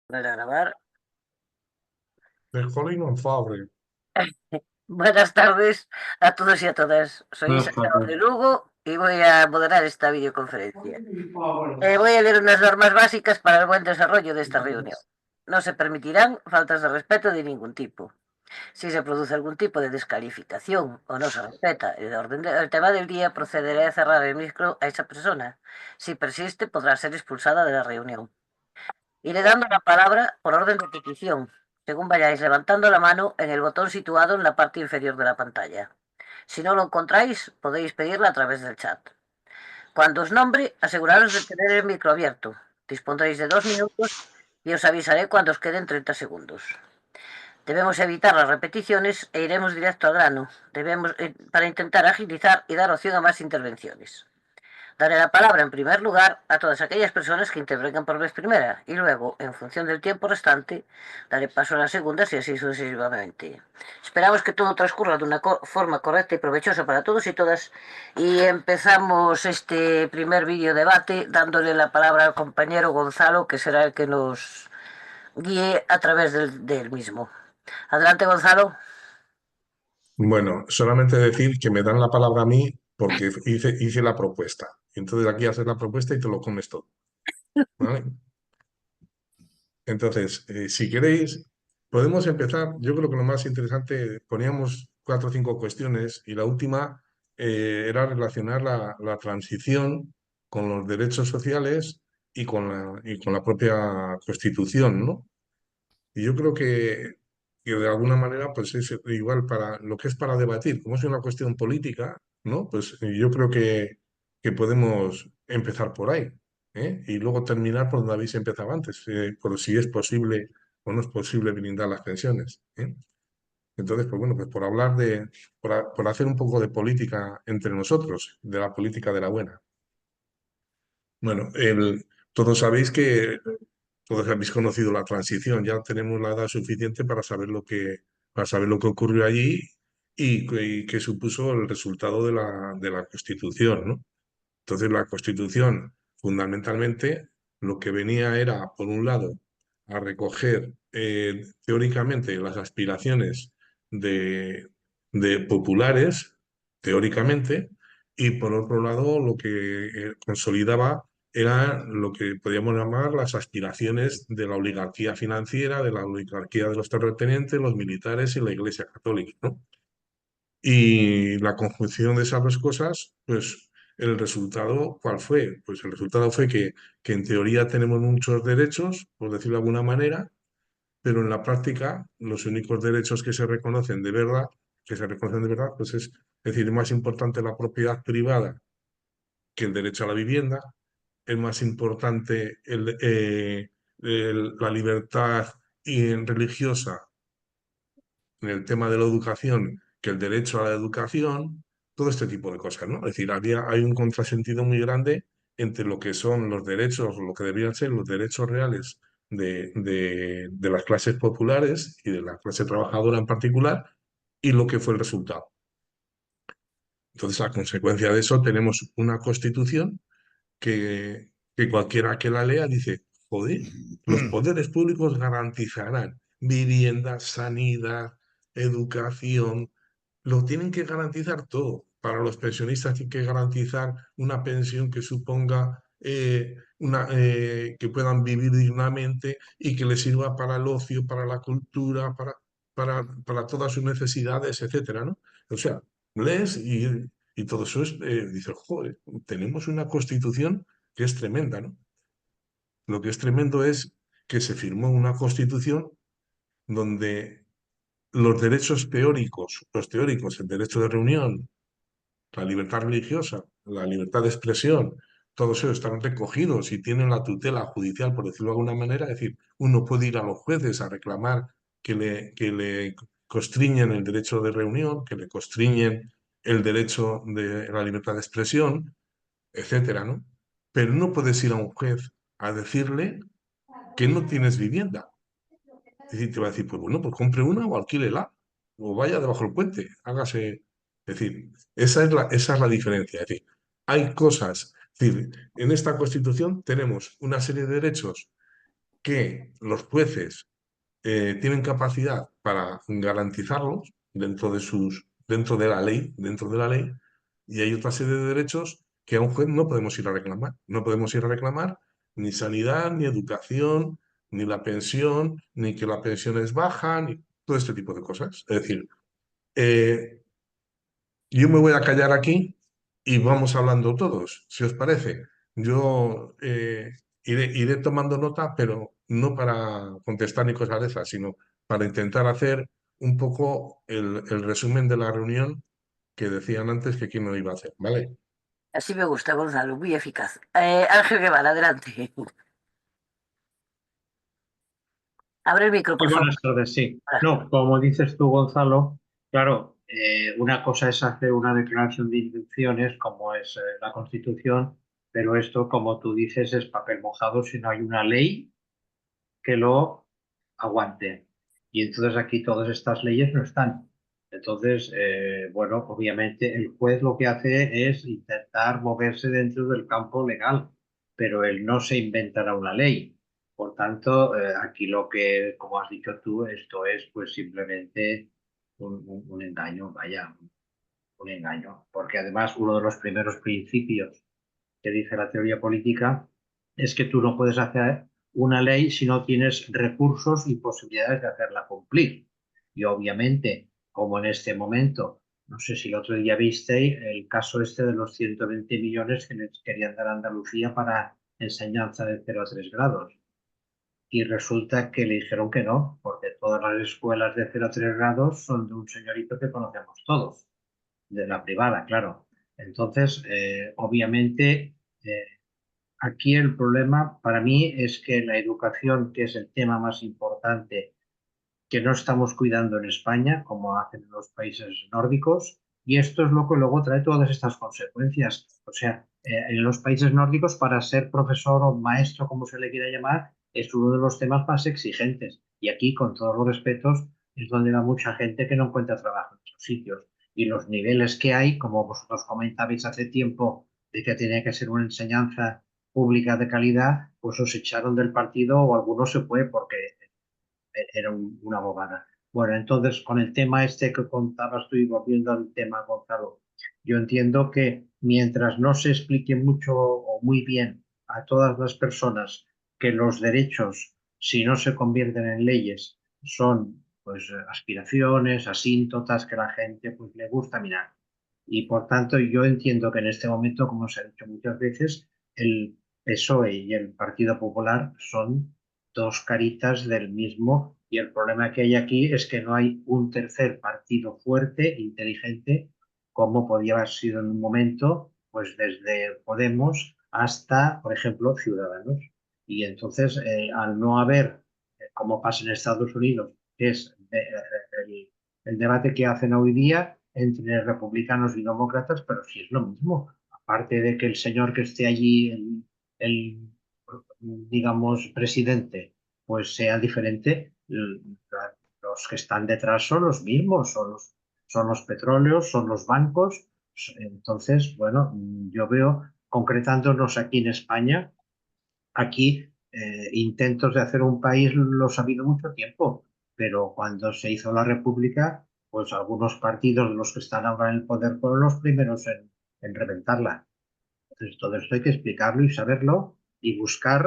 Volver a grabar. De Colin on Fabre. Buenas tardes a todos y a todas. Soy Buenas Isabel de tardes. Lugo y voy a moderar esta videoconferencia. Voy a leer unas normas básicas para el buen desarrollo de esta reunión. No se permitirán faltas de respeto de ningún tipo. Si se produce algún tipo de descalificación o no se respeta el tema del día, procederé a cerrar el micro a esa persona. Si persiste, podrá ser expulsada de la reunión. Iré dando la palabra por orden de petición, según vayáis levantando la mano en el botón situado en la parte inferior de la pantalla. Si no lo encontráis, podéis pedirla a través del chat. Cuando os nombre, aseguraros de tener el micro abierto. Dispondréis de 2 minutos y os avisaré cuando os queden 30 segundos. Debemos evitar las repeticiones e iremos directo al grano, para intentar agilizar y dar opción a más intervenciones. Daré la palabra en primer lugar a todas aquellas personas que intervengan por vez primera y luego, en función del tiempo restante, daré paso a las segundas y así sucesivamente. Esperamos que todo transcurra de una forma correcta y provechosa para todos y todas y empezamos este primer vídeo debate dándole la palabra al compañero Gonzalo, que será el que nos guíe a través del mismo. Adelante, Gonzalo. Bueno, solamente decir que me dan la palabra a mí porque hice la propuesta. Entonces aquí haces la propuesta y te lo comes todo. ¿Vale? Entonces, si queréis, podemos empezar. Yo creo que lo más interesante, poníamos 4 o 5 cuestiones y la última era relacionar la transición con los derechos sociales y con la propia Constitución, ¿no? Y yo creo que de alguna manera, pues es igual para lo que es para debatir, como es una cuestión política, ¿no? Pues yo creo que podemos empezar por ahí, ¿eh? Y luego terminar por donde habéis empezado antes, por si es posible o no es posible blindar las pensiones, ¿eh? Entonces, pues bueno, pues por hablar por hacer un poco de política entre nosotros, de la política de la buena. Bueno, todos sabéis que todos habéis conocido la transición, ya tenemos la edad suficiente para saber lo que ocurrió allí y qué supuso el resultado de la Constitución, ¿no? Entonces, la Constitución, fundamentalmente, lo que venía era, por un lado, a recoger teóricamente las aspiraciones de, de populares, teóricamente, y por otro lado, lo que consolidaba era lo que podríamos llamar las aspiraciones de la oligarquía financiera, de la oligarquía de los terratenientes, los militares y la Iglesia Católica, ¿no? Y la conjunción de esas dos cosas, pues el resultado, ¿cuál fue? Pues el resultado fue que en teoría tenemos muchos derechos, por decirlo de alguna manera, pero en la práctica los únicos derechos que se reconocen de verdad, pues es decir, más importante la propiedad privada que el derecho a la vivienda, es más importante la libertad religiosa en el tema de la educación que el derecho a la educación, todo este tipo de cosas, ¿no? Es decir, hay un contrasentido muy grande entre lo que son los derechos, lo que deberían ser los derechos reales de las clases populares y de la clase trabajadora en particular, y lo que fue el resultado. Entonces, a consecuencia de eso, tenemos una constitución que cualquiera que la lea dice, joder, los poderes públicos garantizarán vivienda, sanidad, educación, lo tienen que garantizar todo. Para los pensionistas tienen que garantizar una pensión que suponga que puedan vivir dignamente y que les sirva para el ocio, para la cultura, para todas sus necesidades, etcétera, ¿no? O sea, lees y todo eso dices, joder, tenemos una constitución que es tremenda, ¿no? Lo que es tremendo es que se firmó una constitución donde los teóricos, el derecho de reunión, la libertad religiosa, la libertad de expresión, todos ellos están recogidos y tienen la tutela judicial, por decirlo de alguna manera. Es decir, uno puede ir a los jueces a reclamar que le constriñen el derecho de reunión, que le constriñen el derecho de la libertad de expresión, etcétera, ¿no? Pero no puedes ir a un juez a decirle que no tienes vivienda. Es decir, te va a decir, pues bueno, pues compre una o alquílela, o vaya debajo del puente, hágase. Es decir, esa es la diferencia. Es decir, hay cosas, es decir, en esta Constitución tenemos una serie de derechos que los jueces tienen capacidad para garantizarlos dentro de la ley, y hay otra serie de derechos que a un juez no podemos ir a reclamar. No podemos ir a reclamar ni sanidad, ni educación, ni la pensión, ni que la pensión es baja, ni todo este tipo de cosas. Es decir, eh, yo me voy a callar aquí y vamos hablando todos, si os parece. Yo iré tomando nota, pero no para contestar ni cosas de esas, sino para intentar hacer un poco el resumen de la reunión que decían antes que quién lo iba a hacer, ¿vale? Así me gusta, Gonzalo, muy eficaz. Ángel Guevara, adelante. Abre el micro, Sí, por favor. buenas tardes, sí. No, como dices tú, Gonzalo, claro, una cosa es hacer una declaración de intenciones, como es la Constitución, pero esto, como tú dices, es papel mojado si no hay una ley que lo aguante. Y entonces aquí todas estas leyes no están. Entonces, bueno, obviamente el juez lo que hace es intentar moverse dentro del campo legal, pero él no se inventará una ley. Por tanto, aquí lo que, como has dicho tú, esto es pues simplemente un engaño, vaya, un engaño. Porque además uno de los primeros principios que dice la teoría política es que tú no puedes hacer una ley si no tienes recursos y posibilidades de hacerla cumplir. Y obviamente, como en este momento, no sé si el otro día visteis el caso este de los 120 millones que les querían dar a Andalucía para enseñanza de 0 a 3 grados. Y resulta que le dijeron que no, porque todas las escuelas de 0 a 3 grados son de un señorito que conocemos todos, de la privada, claro. Entonces, obviamente, eh, aquí el problema para mí es que la educación, que es el tema más importante, que no estamos cuidando en España, como hacen en los países nórdicos, y esto es lo que luego trae todas estas consecuencias. O sea, en los países nórdicos, para ser profesor o maestro, como se le quiera llamar, es uno de los temas más exigentes. Y aquí, con todos los respetos, es donde va mucha gente que no encuentra trabajo en otros sitios. Y los niveles que hay, como vosotros comentabais hace tiempo, de que tenía que ser una enseñanza pública de calidad, pues os echaron del partido o algunos se fue porque era una bobada. Bueno, entonces con el tema este que contabas tú y volviendo al tema, Gonzalo, yo entiendo que mientras no se explique mucho o muy bien a todas las personas que los derechos, si no se convierten en leyes, son pues aspiraciones, asíntotas que la gente pues le gusta mirar. Y por tanto yo entiendo que en este momento, como se ha dicho muchas veces, el PSOE y el Partido Popular son dos caritas del mismo y el problema que hay aquí es que no hay un tercer partido fuerte, inteligente, como podía haber sido en un momento, pues desde Podemos hasta, por ejemplo, Ciudadanos. Y entonces, al no haber, como pasa en Estados Unidos, que es el debate que hacen hoy día entre republicanos y demócratas, pero sí es lo mismo. Aparte de que el señor que esté allí, el digamos, presidente, pues sea diferente, los que están detrás son los mismos, son los petróleos, son los bancos. Entonces, bueno, yo veo, concretándonos aquí en España, aquí intentos de hacer un país los ha habido mucho tiempo, pero cuando se hizo la República, pues algunos partidos de los que están ahora en el poder fueron los primeros en reventarla. Entonces, todo esto hay que explicarlo y saberlo y buscar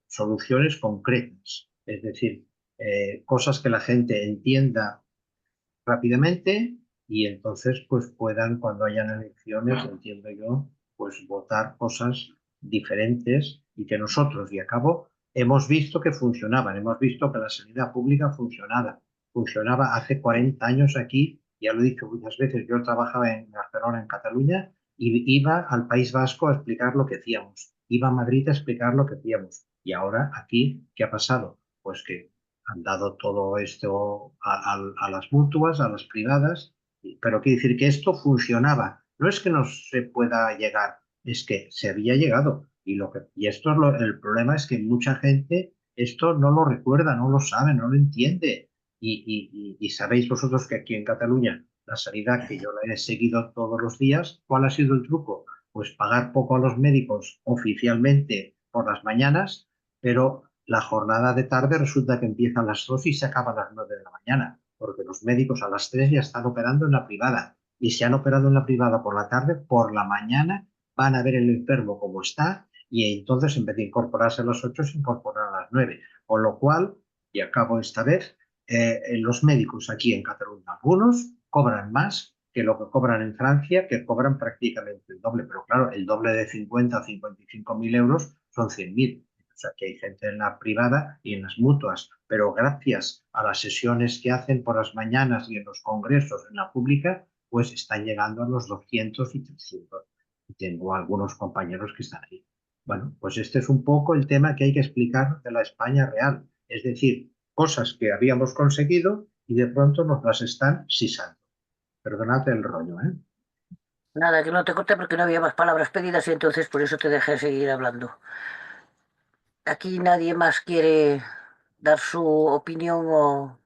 soluciones concretas, es decir, cosas que la gente entienda rápidamente y entonces pues puedan, cuando hayan elecciones, entiendo yo, pues votar cosas diferentes y que nosotros, y a cabo, hemos visto que funcionaban, hemos visto que la sanidad pública funcionaba hace 40 años aquí, ya lo he dicho muchas veces, yo trabajaba en Barcelona, en Cataluña, y iba al País Vasco a explicar lo que hacíamos, iba a Madrid a explicar lo que hacíamos, y ahora aquí, ¿qué ha pasado? Pues que han dado todo esto a las mutuas, a las privadas, pero quiere decir que esto funcionaba. No es que no se pueda llegar, es que se había llegado. Y esto es el problema es que mucha gente esto no lo recuerda, no lo sabe, no lo entiende. Y sabéis vosotros que aquí en Cataluña, la sanidad que yo la he seguido todos los días, ¿cuál ha sido el truco? Pues pagar poco a los médicos oficialmente por las mañanas, pero la jornada de tarde resulta que empieza a las 2 y se acaba a las 9 de la mañana, porque los médicos a las 3 ya están operando en la privada. Y si han operado en la privada por la tarde, por la mañana van a ver el enfermo como está y entonces en vez de incorporarse a las 8 se incorporan a las 9. Con lo cual, y acabo esta vez, los médicos aquí en Cataluña, algunos cobran más que lo que cobran en Francia, que cobran prácticamente el doble. Pero claro, el doble de 50 o 55.000 euros son 100.000. O sea, que hay gente en la privada y en las mutuas, pero gracias a las sesiones que hacen por las mañanas y en los congresos en la pública, pues están llegando a los 200 y 300. Tengo algunos compañeros que están ahí. Bueno, pues este es un poco el tema que hay que explicar de la España real. Es decir, cosas que habíamos conseguido y de pronto nos las están sisando. Perdonad el rollo, ¿eh? Nada, que no te corté porque no había más palabras pedidas y entonces por eso te dejé seguir hablando. Aquí nadie más quiere dar su opinión o...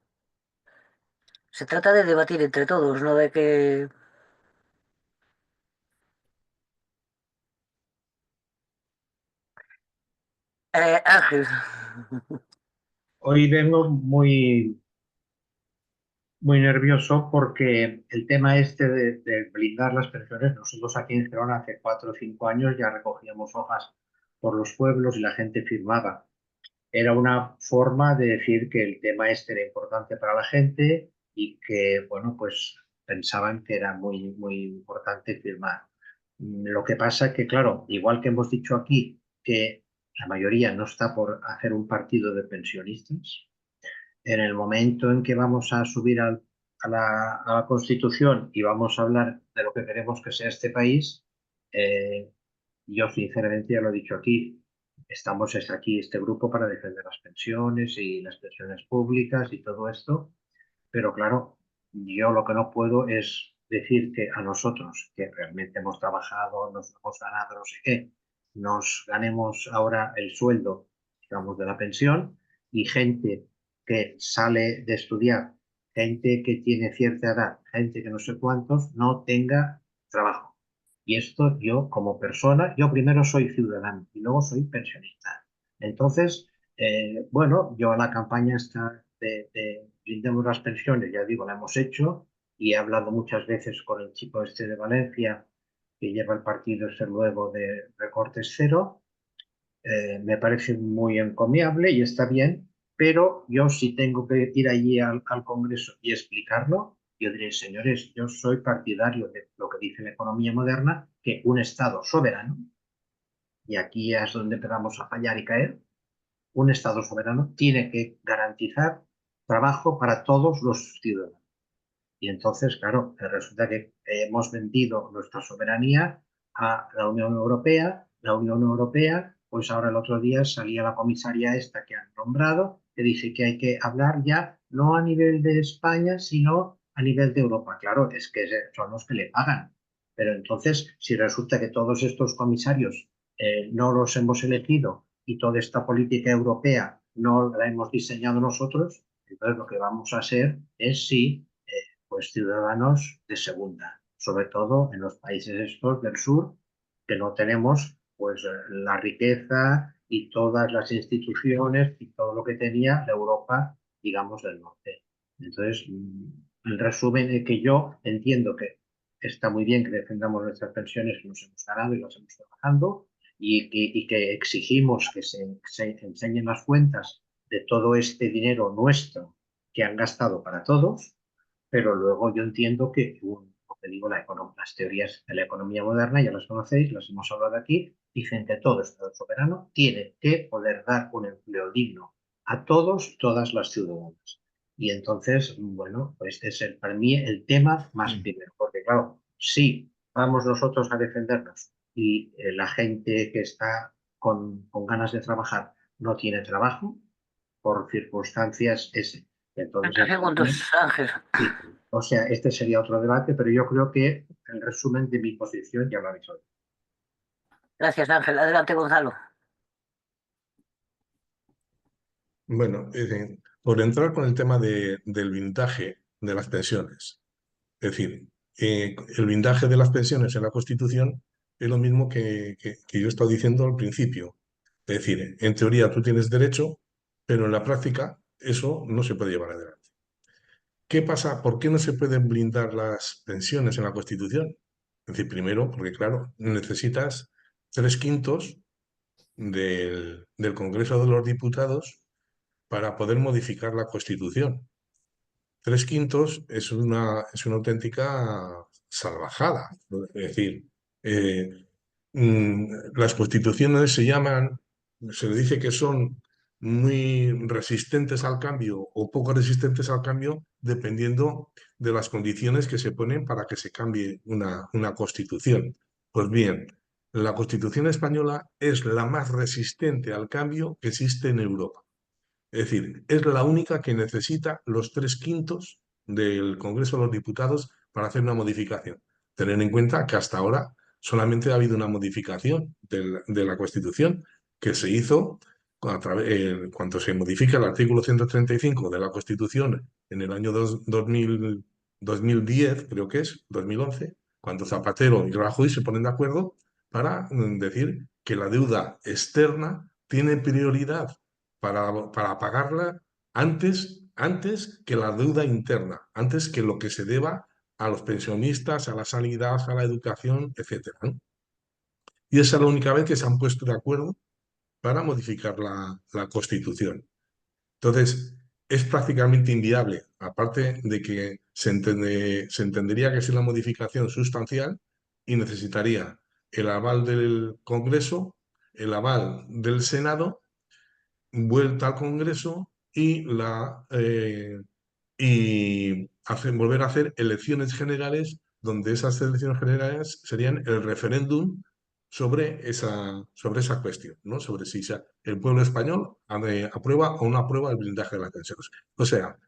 Se trata de debatir entre todos, no de que... Ángel, Hoy vengo muy nervioso porque el tema este de blindar las pensiones, nosotros aquí en Gerona hace 4 o 5 años ya recogíamos hojas por los pueblos y la gente firmaba. Era una forma de decir que el tema este era importante para la gente y que, bueno, pues pensaban que era muy importante firmar. Lo que pasa es que, claro, igual que hemos dicho aquí que la mayoría no está por hacer un partido de pensionistas, en el momento en que vamos a subir a la Constitución y vamos a hablar de lo que queremos que sea este país, eh, yo sinceramente ya lo he dicho aquí, estamos aquí este grupo para defender las pensiones y las pensiones públicas y todo esto, pero claro, yo lo que no puedo es decir que a nosotros, que realmente hemos trabajado, nos hemos ganado no sé qué, nos ganemos ahora el sueldo, digamos, de la pensión y gente que sale de estudiar, gente que tiene cierta edad, gente que no sé cuántos, no tenga trabajo. Y esto yo como persona, yo primero soy ciudadano y luego soy pensionista. Entonces, bueno, yo la campaña está de blindemos las pensiones, ya digo, la hemos hecho y he hablado muchas veces con el chico este de Valencia que lleva el partido este luego de Recortes Cero. Me parece muy encomiable y está bien, pero yo si tengo que ir allí al Congreso y explicarlo, yo diré, señores, yo soy partidario de lo que dice la economía moderna, que un Estado soberano, y aquí es donde empezamos a fallar y caer, un Estado soberano tiene que garantizar trabajo para todos los ciudadanos. Y entonces, claro, resulta que hemos vendido nuestra soberanía a la Unión Europea. La Unión Europea, pues ahora el otro día salía la comisaria esta que han nombrado, que dice que hay que hablar ya no a nivel de España, sino a nivel de Europa. Claro, es que son los que le pagan. Pero entonces, si resulta que todos estos comisarios no los hemos elegido y toda esta política europea no la hemos diseñado nosotros, entonces lo que vamos a hacer es sí pues ciudadanos de segunda, sobre todo en los países estos del sur, que no tenemos pues la riqueza y todas las instituciones y todo lo que tenía la Europa, digamos, del norte. Entonces, el resumen es que yo entiendo que está muy bien que defendamos nuestras pensiones que nos hemos ganado y las hemos trabajando y que exigimos que se enseñen las cuentas de todo este dinero nuestro que han gastado para todos, pero luego yo entiendo que, como te digo, las teorías de la economía moderna, ya las conocéis, las hemos hablado aquí, dicen que todo Estado soberano tiene que poder dar un empleo digno a todos, todas las ciudadanas. Y entonces, bueno, pues este es para mí el tema más primero, porque claro, si vamos nosotros a defendernos y la gente que está con ganas de trabajar no tiene trabajo, por circunstancias ese. Entonces, 30 segundos, Ángel. sí, o sea, este sería otro debate, pero yo creo que el resumen de mi posición ya lo habéis oído. Gracias, Ángel. Adelante, Gonzalo. Bueno, por entrar con el tema del blindaje de las pensiones. Es decir, el blindaje de las pensiones en la Constitución es lo mismo que yo he estado diciendo al principio. Es decir, en teoría tú tienes derecho pero en la práctica eso no se puede llevar adelante. ¿Qué pasa? ¿Por qué no se pueden blindar las pensiones en la Constitución? Es decir, primero, porque claro, necesitas 3/5 del Congreso de los Diputados para poder modificar la Constitución. 3/5 es una auténtica salvajada. Es decir, eh, las constituciones se le dice que son muy resistentes al cambio o poco resistentes al cambio, dependiendo de las condiciones que se ponen para que se cambie una constitución. Pues bien, la Constitución española es la más resistente al cambio que existe en Europa. Es decir, es la única que necesita los 3/5 del Congreso de los Diputados para hacer una modificación. Tener en cuenta que hasta ahora solamente ha habido una modificación de la Constitución que se hizo cuando se modifica el artículo 135 de la Constitución en el año 2010, creo que es, 2011, cuando Zapatero y Rajoy se ponen de acuerdo para decir que la deuda externa tiene prioridad para pagarla antes que la deuda interna, antes que lo que se deba a los pensionistas, a la sanidad, a la educación, etcétera, ¿no? Y esa es la única vez que se han puesto de acuerdo para modificar la Constitución. Entonces, es prácticamente inviable, aparte de que se entendería que es una modificación sustancial y necesitaría el aval del Congreso, el aval del Senado, vuelta al Congreso volver a hacer elecciones generales, donde esas elecciones generales serían el referéndum sobre esa cuestión, ¿no? Sobre si el pueblo español aprueba o no aprueba el blindaje de las pensiones. O sea,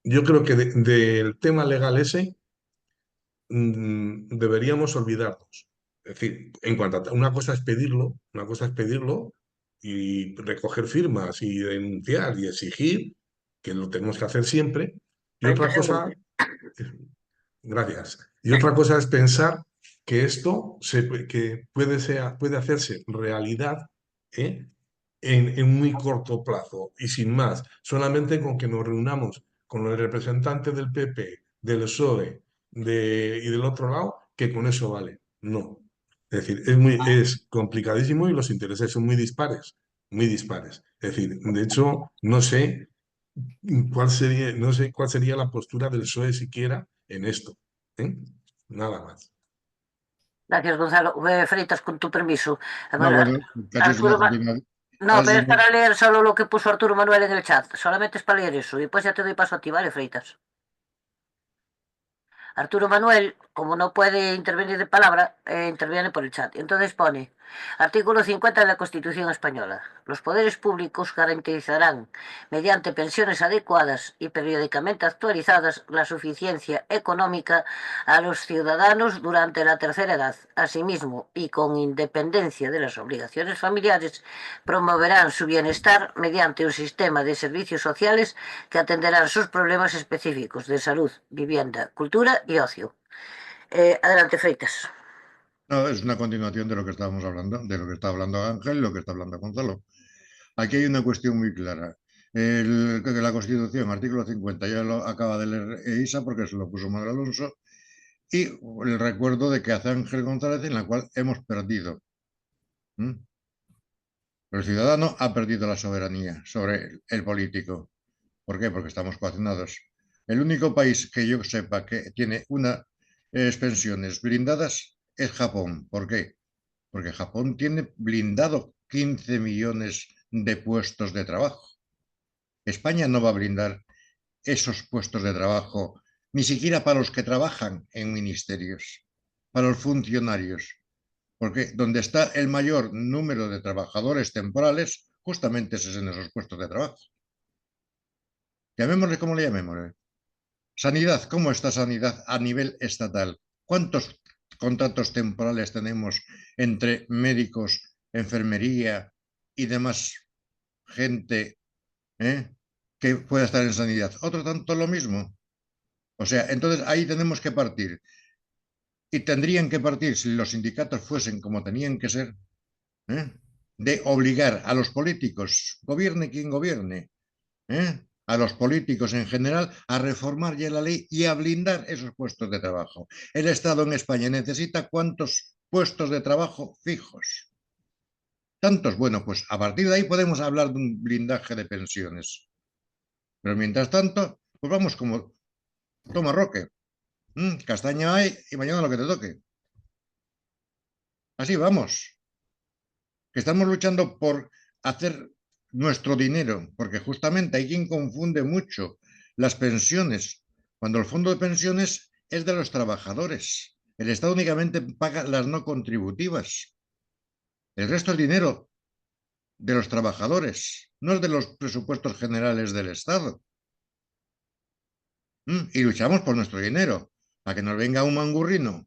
yo creo que del tema legal ese deberíamos olvidarnos. Es decir, en cuanto a una cosa es pedirlo y recoger firmas y denunciar y exigir, que lo tenemos que hacer siempre, y 30 otra segundos. cosa, gracias, y otra cosa es pensar que esto que puede hacerse realidad, ¿eh? en muy corto plazo y sin más, solamente con que nos reunamos con el representante del PP, del PSOE y del otro lado, que con eso vale. No. Es decir, es complicadísimo y los intereses son muy dispares, muy dispares. Es decir, de hecho, no sé cuál sería la postura del PSOE siquiera en esto. ¿Eh? Nada más. Gracias, Gonzalo. Freitas, con tu permiso. A No, ver, bueno, casi es una Arturo, continuación. no, pero es para leer solo lo que puso Arturo Manuel en el chat. Solamente es para leer eso. Y después ya te doy paso a ti, ¿vale, Freitas? Arturo Manuel, como no puede intervenir de palabra, interviene por el chat. Entonces pone, artículo 50 de la Constitución Española. Los poderes públicos garantizarán, mediante pensiones adecuadas y periódicamente actualizadas, la suficiencia económica a los ciudadanos durante la tercera edad. Asimismo, y con independencia de las obligaciones familiares, promoverán su bienestar mediante un sistema de servicios sociales que atenderán sus problemas específicos de salud, vivienda, cultura y ocio. Adelante, Freitas. No, es una continuación de lo que estábamos hablando, de lo que está hablando Ángel y lo que está hablando Gonzalo. Aquí hay una cuestión muy clara. La Constitución, artículo 50, ya lo acaba de leer Isa porque se lo puso Manuel Alonso, y el recuerdo de que hace Ángel González, en la cual hemos perdido. El ciudadano ha perdido la soberanía sobre el político. ¿Por qué? Porque estamos coaccionados. El único país que yo sepa que tiene unas pensiones blindadas es Japón. ¿Por qué? Porque Japón tiene blindado 15 millones de puestos de trabajo. España no va a blindar esos puestos de trabajo, ni siquiera para los que trabajan en ministerios, para los funcionarios, porque donde está el mayor número de trabajadores temporales, justamente es en esos puestos de trabajo. Llamémosle como le llamemos. Sanidad, ¿cómo está sanidad a nivel estatal? ¿Cuántos contratos temporales tenemos entre médicos, enfermería y demás gente que pueda estar en sanidad? Otro tanto lo mismo. O sea, entonces ahí tenemos que partir. Y tendrían que partir si los sindicatos fuesen como tenían que ser, de obligar a los políticos, gobierne quien gobierne, a los políticos en general, a reformar ya la ley y a blindar esos puestos de trabajo. El Estado en España necesita ¿cuántos puestos de trabajo fijos? Tantos. Bueno, pues a partir de ahí podemos hablar de un blindaje de pensiones. Pero mientras tanto, pues vamos como toma Roque. Castaña hay y mañana lo que te toque. Así vamos. Que estamos luchando por hacer nuestro dinero, porque justamente hay quien confunde mucho las pensiones, cuando el fondo de pensiones es de los trabajadores. El Estado únicamente paga las no contributivas. El resto es dinero de los trabajadores, no es de los presupuestos generales del Estado. Y luchamos por nuestro dinero, para que nos venga un mangurrino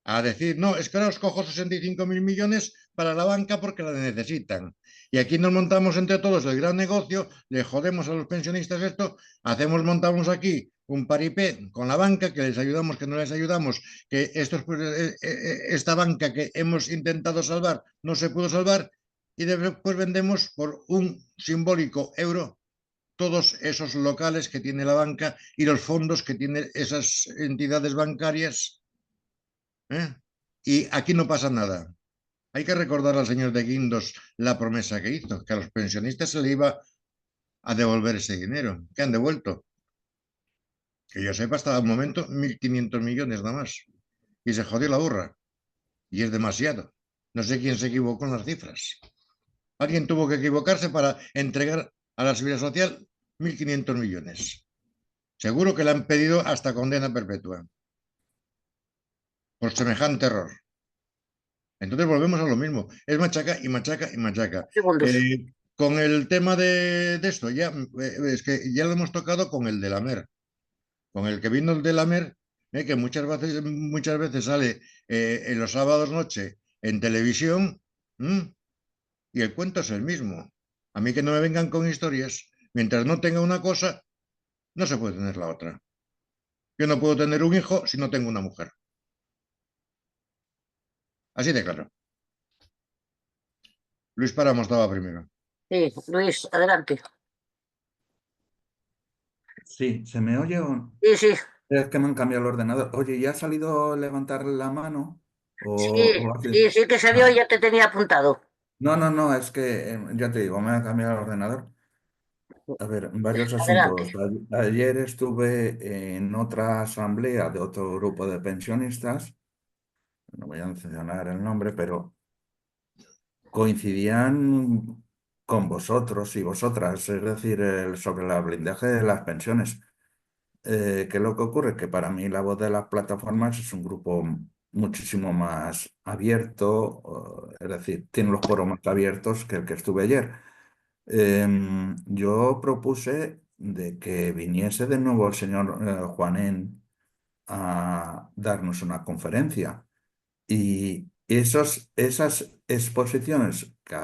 a decir, no, es que ahora os cojo 65.000 millones para la banca porque la necesitan. Y aquí nos montamos entre todos el gran negocio, le jodemos a los pensionistas esto, montamos aquí un paripé con la banca, que les ayudamos, que no les ayudamos, que esta banca que hemos intentado salvar no se pudo salvar, y después vendemos por un simbólico euro todos esos locales que tiene la banca y los fondos que tienen esas entidades bancarias. Y aquí no pasa nada. Hay que recordar al señor de Guindos la promesa que hizo, que a los pensionistas se le iba a devolver ese dinero. ¿Qué han devuelto? Que yo sepa, hasta el momento 1.500 millones nada más. Y se jodió la burra. Y es demasiado. No sé quién se equivocó en las cifras. Alguien tuvo que equivocarse para entregar a la Seguridad Social 1.500 millones. Seguro que le han pedido hasta condena perpetua por semejante error. Entonces volvemos a lo mismo. Es machaca y machaca y machaca. Segundos. Con el tema de esto, ya es que ya lo hemos tocado con el de la MER. Con el que vino el de la MER, que muchas veces sale en los sábados noche en televisión, y el cuento es el mismo. A mí que no me vengan con historias. Mientras no tenga una cosa, no se puede tener la otra. Yo no puedo tener un hijo si no tengo una mujer. Así de claro. Luis Páramo estaba primero. Sí, Luis, adelante. Sí, ¿se me oye o...? Sí, sí, Es que me han cambiado el ordenador. Oye, ¿ya ha salido levantar la mano? sí, O sí, sí que salió y ya te tenía apuntado. No, no, no, es que ya te digo, me ha cambiado el ordenador. A ver, varios asuntos. Adelante. Ayer estuve en otra asamblea de otro grupo de pensionistas, no voy a mencionar el nombre, pero coincidían con vosotros y vosotras, es decir, sobre la blindaje de las pensiones. ¿Qué es lo que ocurre? Que para mí la voz de las plataformas es un grupo muchísimo más abierto, es decir, tiene los poros más abiertos que el que estuve ayer. Yo propuse de que viniese de nuevo el señor Juanén a darnos una conferencia y esas exposiciones que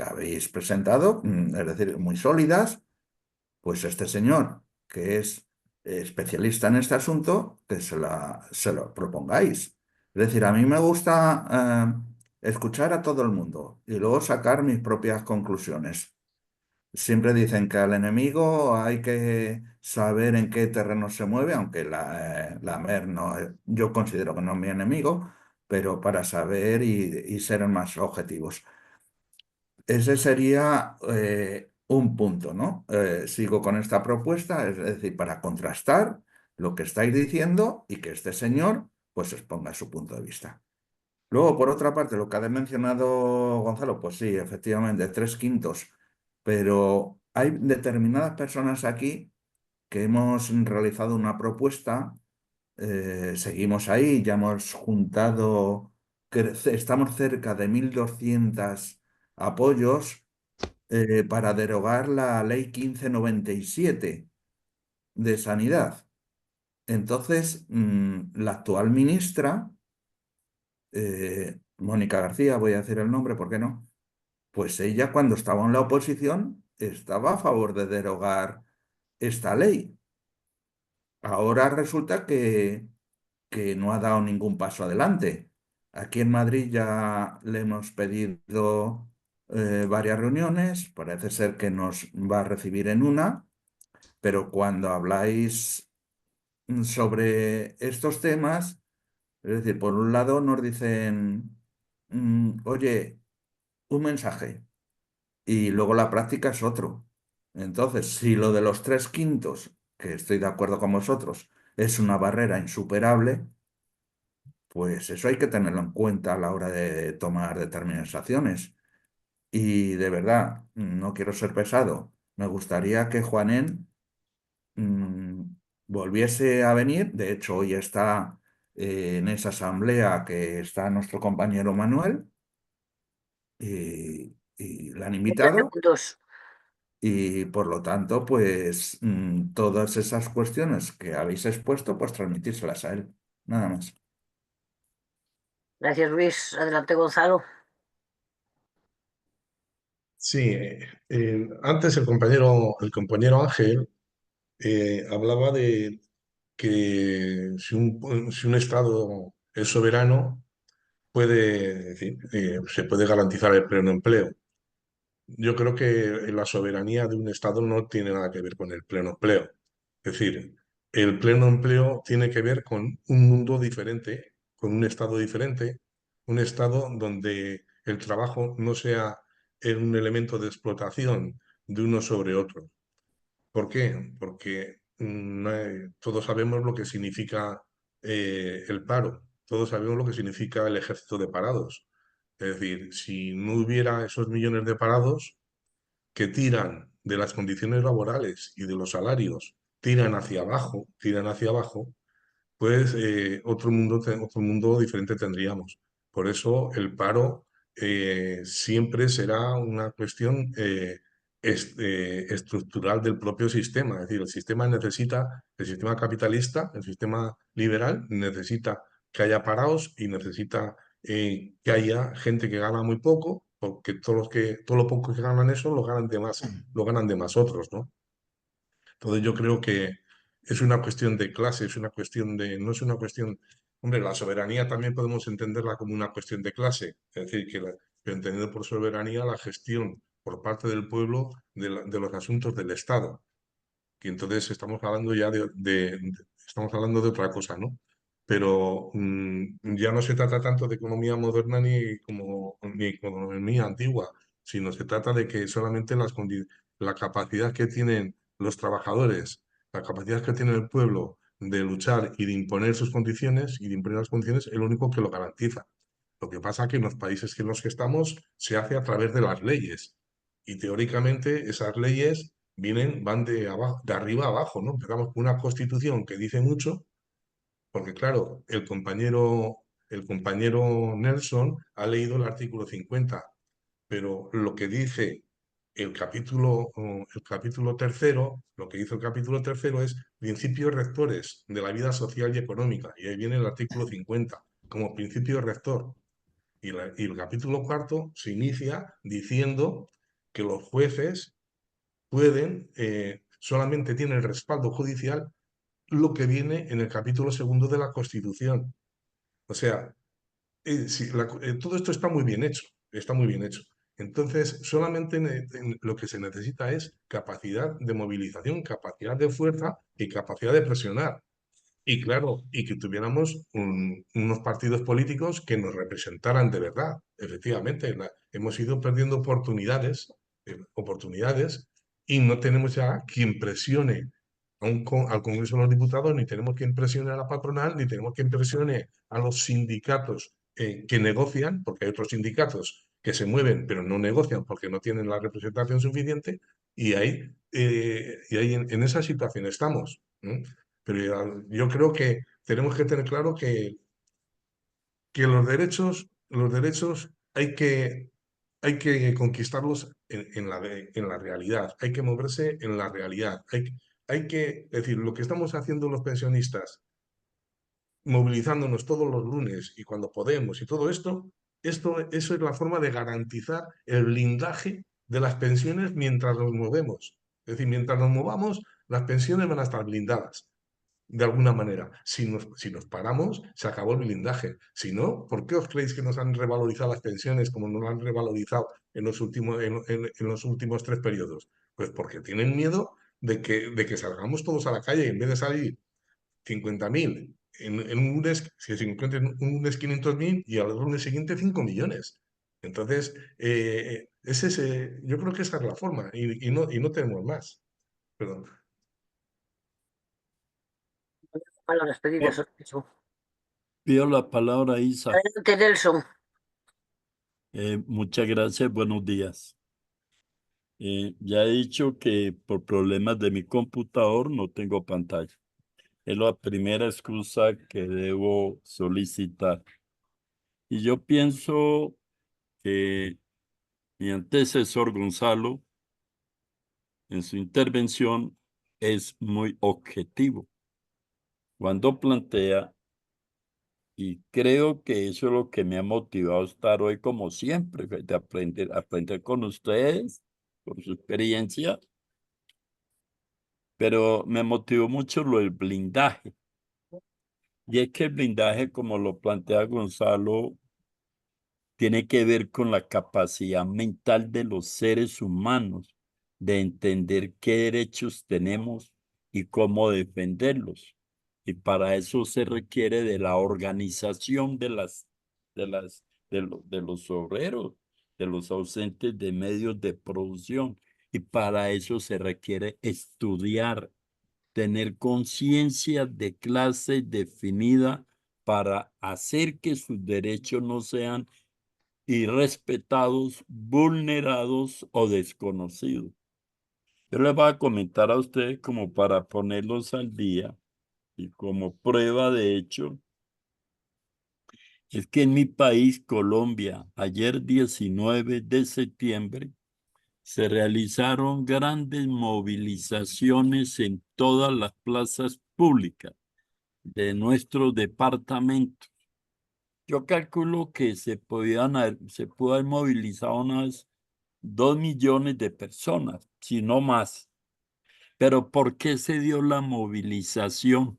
habéis presentado, es decir, muy sólidas, pues este señor, que es especialista en este asunto, que se lo propongáis. Es decir, a mí me gusta escuchar a todo el mundo y luego sacar mis propias conclusiones. Siempre dicen que al enemigo hay que saber en qué terreno se mueve, aunque la MER no, yo considero que no es mi enemigo, pero para saber y ser más objetivos. Ese sería un punto, ¿no? Sigo con esta propuesta, es decir, para contrastar lo que estáis diciendo y que este señor pues exponga su punto de vista. Luego, por otra parte, lo que ha mencionado Gonzalo, pues sí, efectivamente, 3/5, pero hay determinadas personas aquí que hemos realizado una propuesta, seguimos ahí, ya hemos juntado, estamos cerca de 1.200 apoyos para derogar la ley 1597 de sanidad. Entonces, la actual ministra, Mónica García, voy a decir el nombre, ¿por qué no? Pues ella cuando estaba en la oposición estaba a favor de derogar esta ley. Ahora resulta que no ha dado ningún paso adelante. Aquí en Madrid ya le hemos pedido varias reuniones, parece ser que nos va a recibir en una, pero cuando habláis sobre estos temas, es decir, por un lado nos dicen, oye, un mensaje, y luego la práctica es otro. Entonces, si lo de los 3/5, que estoy de acuerdo con vosotros, es una barrera insuperable, pues eso hay que tenerlo en cuenta a la hora de tomar determinaciones. Y de verdad, no quiero ser pesado, me gustaría que Juanen mm, volviese a venir. De hecho, hoy está en esa asamblea que está nuestro compañero Manuel y le han invitado. Dos. Y por lo tanto, pues todas esas cuestiones que habéis expuesto, pues transmitírselas a él. Nada más. Gracias, Luis. Adelante, Gonzalo. Sí, antes el compañero Ángel hablaba de que si un Estado es soberano, se puede garantizar el pleno empleo. Yo creo que la soberanía de un Estado no tiene nada que ver con el pleno empleo. Es decir, el pleno empleo tiene que ver con un mundo diferente, con un Estado diferente, un Estado donde el trabajo no sea un elemento de explotación de uno sobre otro. ¿Por qué? Porque todos sabemos lo que significa el paro, todos sabemos lo que significa el ejército de parados. Es decir, si no hubiera esos millones de parados que tiran de las condiciones laborales y de los salarios, tiran hacia abajo, pues otro mundo diferente tendríamos. Por eso el paro siempre será una cuestión estructural del propio sistema. Es decir, el sistema capitalista, el sistema liberal, necesita que haya parados y necesita que haya gente que gana muy poco, porque todo lo poco que ganan eso lo ganan de más otros, ¿no? Entonces yo creo que es una cuestión de clase, no es una cuestión, hombre, la soberanía también podemos entenderla como una cuestión de clase, es decir, pero entendiendo por soberanía la gestión por parte del pueblo de los asuntos del Estado, que entonces estamos hablando ya estamos hablando de otra cosa, ¿no? Pero ya no se trata tanto de economía moderna ni economía antigua, sino se trata de que solamente la capacidad que tienen los trabajadores, la capacidad que tiene el pueblo de luchar y de imponer sus condiciones y de imponer las condiciones es lo único que lo garantiza. Lo que pasa es que en los países en los que estamos se hace a través de las leyes y teóricamente esas leyes van de arriba a abajo, ¿no? Empezamos con una constitución que dice mucho, porque claro, el compañero Nelson ha leído el artículo 50, pero lo que dice el capítulo tercero, lo que dice el capítulo tercero es principios rectores de la vida social y económica, y ahí viene el artículo 50 como principio rector. Y el capítulo cuarto se inicia diciendo que los jueces solamente tienen respaldo judicial lo que viene en el capítulo segundo de la Constitución. O sea, todo esto está muy bien hecho, está muy bien hecho. Entonces, solamente lo que se necesita es capacidad de movilización, capacidad de fuerza y capacidad de presionar. Y claro, y que tuviéramos unos partidos políticos que nos representaran de verdad. Efectivamente, hemos ido perdiendo oportunidades y no tenemos ya quien presione al Congreso de los Diputados, ni tenemos quien presione a la patronal, ni tenemos quien presione a los sindicatos que negocian, porque hay otros sindicatos que se mueven pero no negocian porque no tienen la representación suficiente y ahí en esa situación estamos. Pero yo creo que tenemos que tener claro que los derechos hay que conquistarlos en la realidad, hay que moverse en la realidad. Es decir, lo que estamos haciendo los pensionistas, movilizándonos todos los lunes y cuando podemos y todo eso es la forma de garantizar el blindaje de las pensiones mientras nos movemos. Es decir, mientras nos movamos, las pensiones van a estar blindadas. de alguna manera. Si nos paramos, se acabó el blindaje. Si no, ¿por qué os creéis que nos han revalorizado las pensiones como nos lo han revalorizado en los últimos 3 periodos? Pues porque tienen miedo de que salgamos todos a la calle y en vez de salir 50.000, en un lunes se encuentren un lunes 500.000 y al lunes siguiente 5 millones. Entonces, yo creo que esa es la forma y no tenemos más. Perdón. Palabras pedidas. Oh, pido la palabra, Isa. Adelante, Nelson. Muchas gracias, buenos días. Ya he dicho que por problemas de mi computador no tengo pantalla. Es la primera excusa que debo solicitar. Y yo pienso que mi antecesor Gonzalo, en su intervención, es muy objetivo cuando plantea, y creo que eso es lo que me ha motivado a estar hoy como siempre, de aprender con ustedes, por su experiencia, pero me motivó mucho lo del blindaje. Y es que el blindaje, como lo plantea Gonzalo, tiene que ver con la capacidad mental de los seres humanos de entender qué derechos tenemos y cómo defenderlos. Y para eso se requiere de la organización de los obreros, de los ausentes de medios de producción. Y para eso se requiere estudiar, tener conciencia de clase definida para hacer que sus derechos no sean irrespetados, vulnerados o desconocidos. Yo les voy a comentar a ustedes como para ponerlos al día y como prueba de hecho, es que en mi país, Colombia, ayer 19 de septiembre, se realizaron grandes movilizaciones en todas las plazas públicas de nuestro departamento. Yo calculo que se pudo haber movilizado unas 2 millones de personas, si no más. Pero ¿por qué se dio la movilización?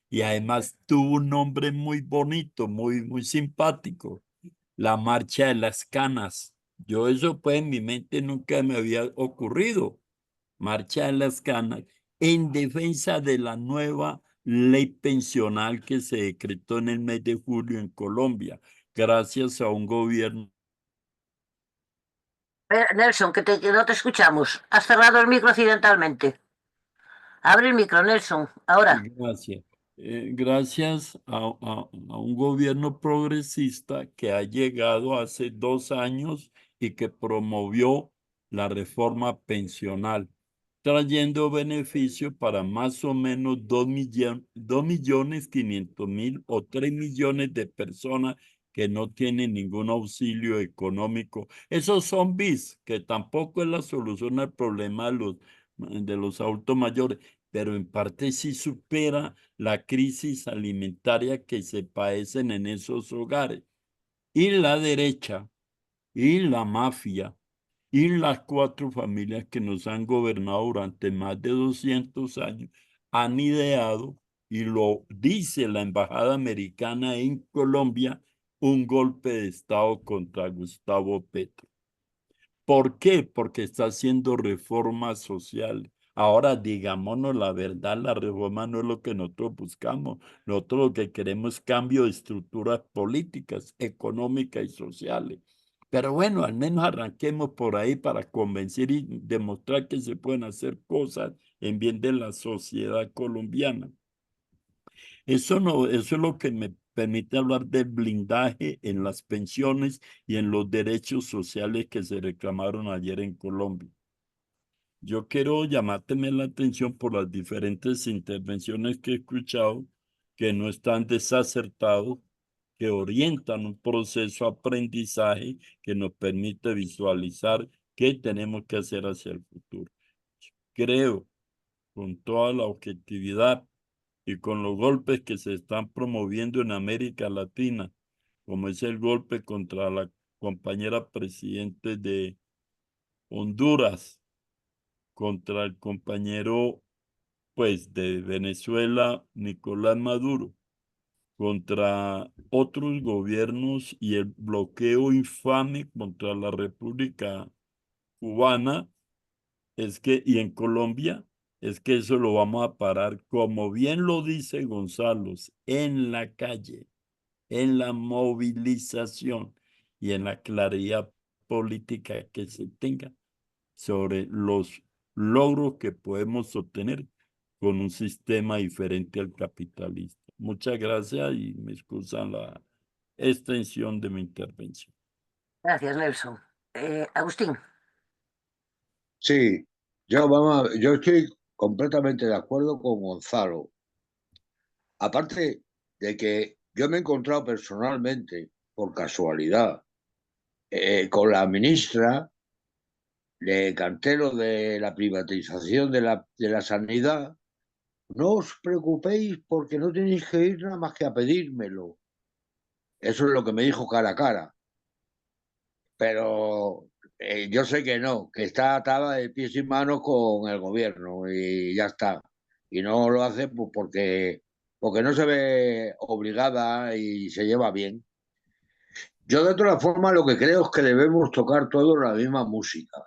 Y además tuvo un nombre muy bonito, muy simpático, la Marcha de las Canas. Yo eso pues en mi mente nunca me había ocurrido. Marcha de las Canas en defensa de la nueva ley pensional que se decretó en el mes de julio en Colombia, gracias a un gobierno. Nelson, que no te escuchamos. Has cerrado el micro accidentalmente. Abre el micro, Nelson, ahora. Gracias. Gracias a un gobierno progresista que ha llegado hace 2 años y que promovió la reforma pensional, trayendo beneficio para más o menos 2.500.000 o 3 millones de personas que no tienen ningún auxilio económico. Esos son bis, que tampoco es la solución al problema de los adultos mayores, pero en parte sí supera la crisis alimentaria que se padecen en esos hogares. Y la derecha, y la mafia, y las 4 familias que nos han gobernado durante más de 200 años han ideado, y lo dice la Embajada Americana en Colombia, un golpe de Estado contra Gustavo Petro. ¿Por qué? Porque está haciendo reformas sociales. Ahora, digámonos la verdad, la reforma no es lo que nosotros buscamos. Nosotros lo que queremos es cambio de estructuras políticas, económicas y sociales. Pero bueno, al menos arranquemos por ahí para convencer y demostrar que se pueden hacer cosas en bien de la sociedad colombiana. Eso no, eso es lo que me permite hablar del blindaje en las pensiones y en los derechos sociales que se reclamaron ayer en Colombia. Yo quiero llamarte la atención por las diferentes intervenciones que he escuchado que no están desacertados, que orientan un proceso de aprendizaje que nos permite visualizar qué tenemos que hacer hacia el futuro. Creo con toda la objetividad y con los golpes que se están promoviendo en América Latina, como es el golpe contra la compañera presidente de Honduras, contra el compañero pues de Venezuela, Nicolás Maduro, contra otros gobiernos y el bloqueo infame contra la República Cubana, y en Colombia, es que eso lo vamos a parar, como bien lo dice Gonzalo, en la calle, en la movilización y en la claridad política que se tenga sobre los logros que podemos obtener con un sistema diferente al capitalista. Muchas gracias y me excusan la extensión de mi intervención. Gracias, Nelson. Agustín. Sí, yo estoy completamente de acuerdo con Gonzalo. Aparte de que yo me he encontrado personalmente, por casualidad, con la ministra, le canté lo de la privatización de la sanidad. No os preocupéis porque no tenéis que ir nada más que a pedírmelo. Eso es lo que me dijo cara a cara. Pero yo sé que no, que está atada de pies y manos con el gobierno y ya está. Y no lo hace pues, porque no se ve obligada y se lleva bien. Yo de todas formas lo que creo es que debemos tocar todos la misma música.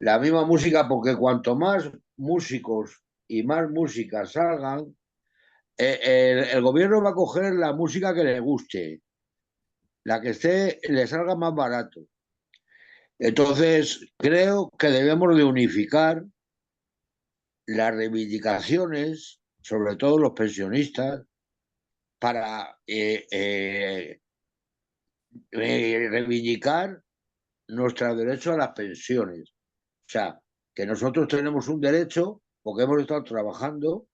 La misma música porque cuanto más músicos y más música salgan, el gobierno va a coger la música que le guste, la que le salga más barato. Entonces, creo que debemos de unificar las reivindicaciones, sobre todo los pensionistas, para reivindicar nuestro derecho a las pensiones. O sea, que nosotros tenemos un derecho porque hemos estado trabajando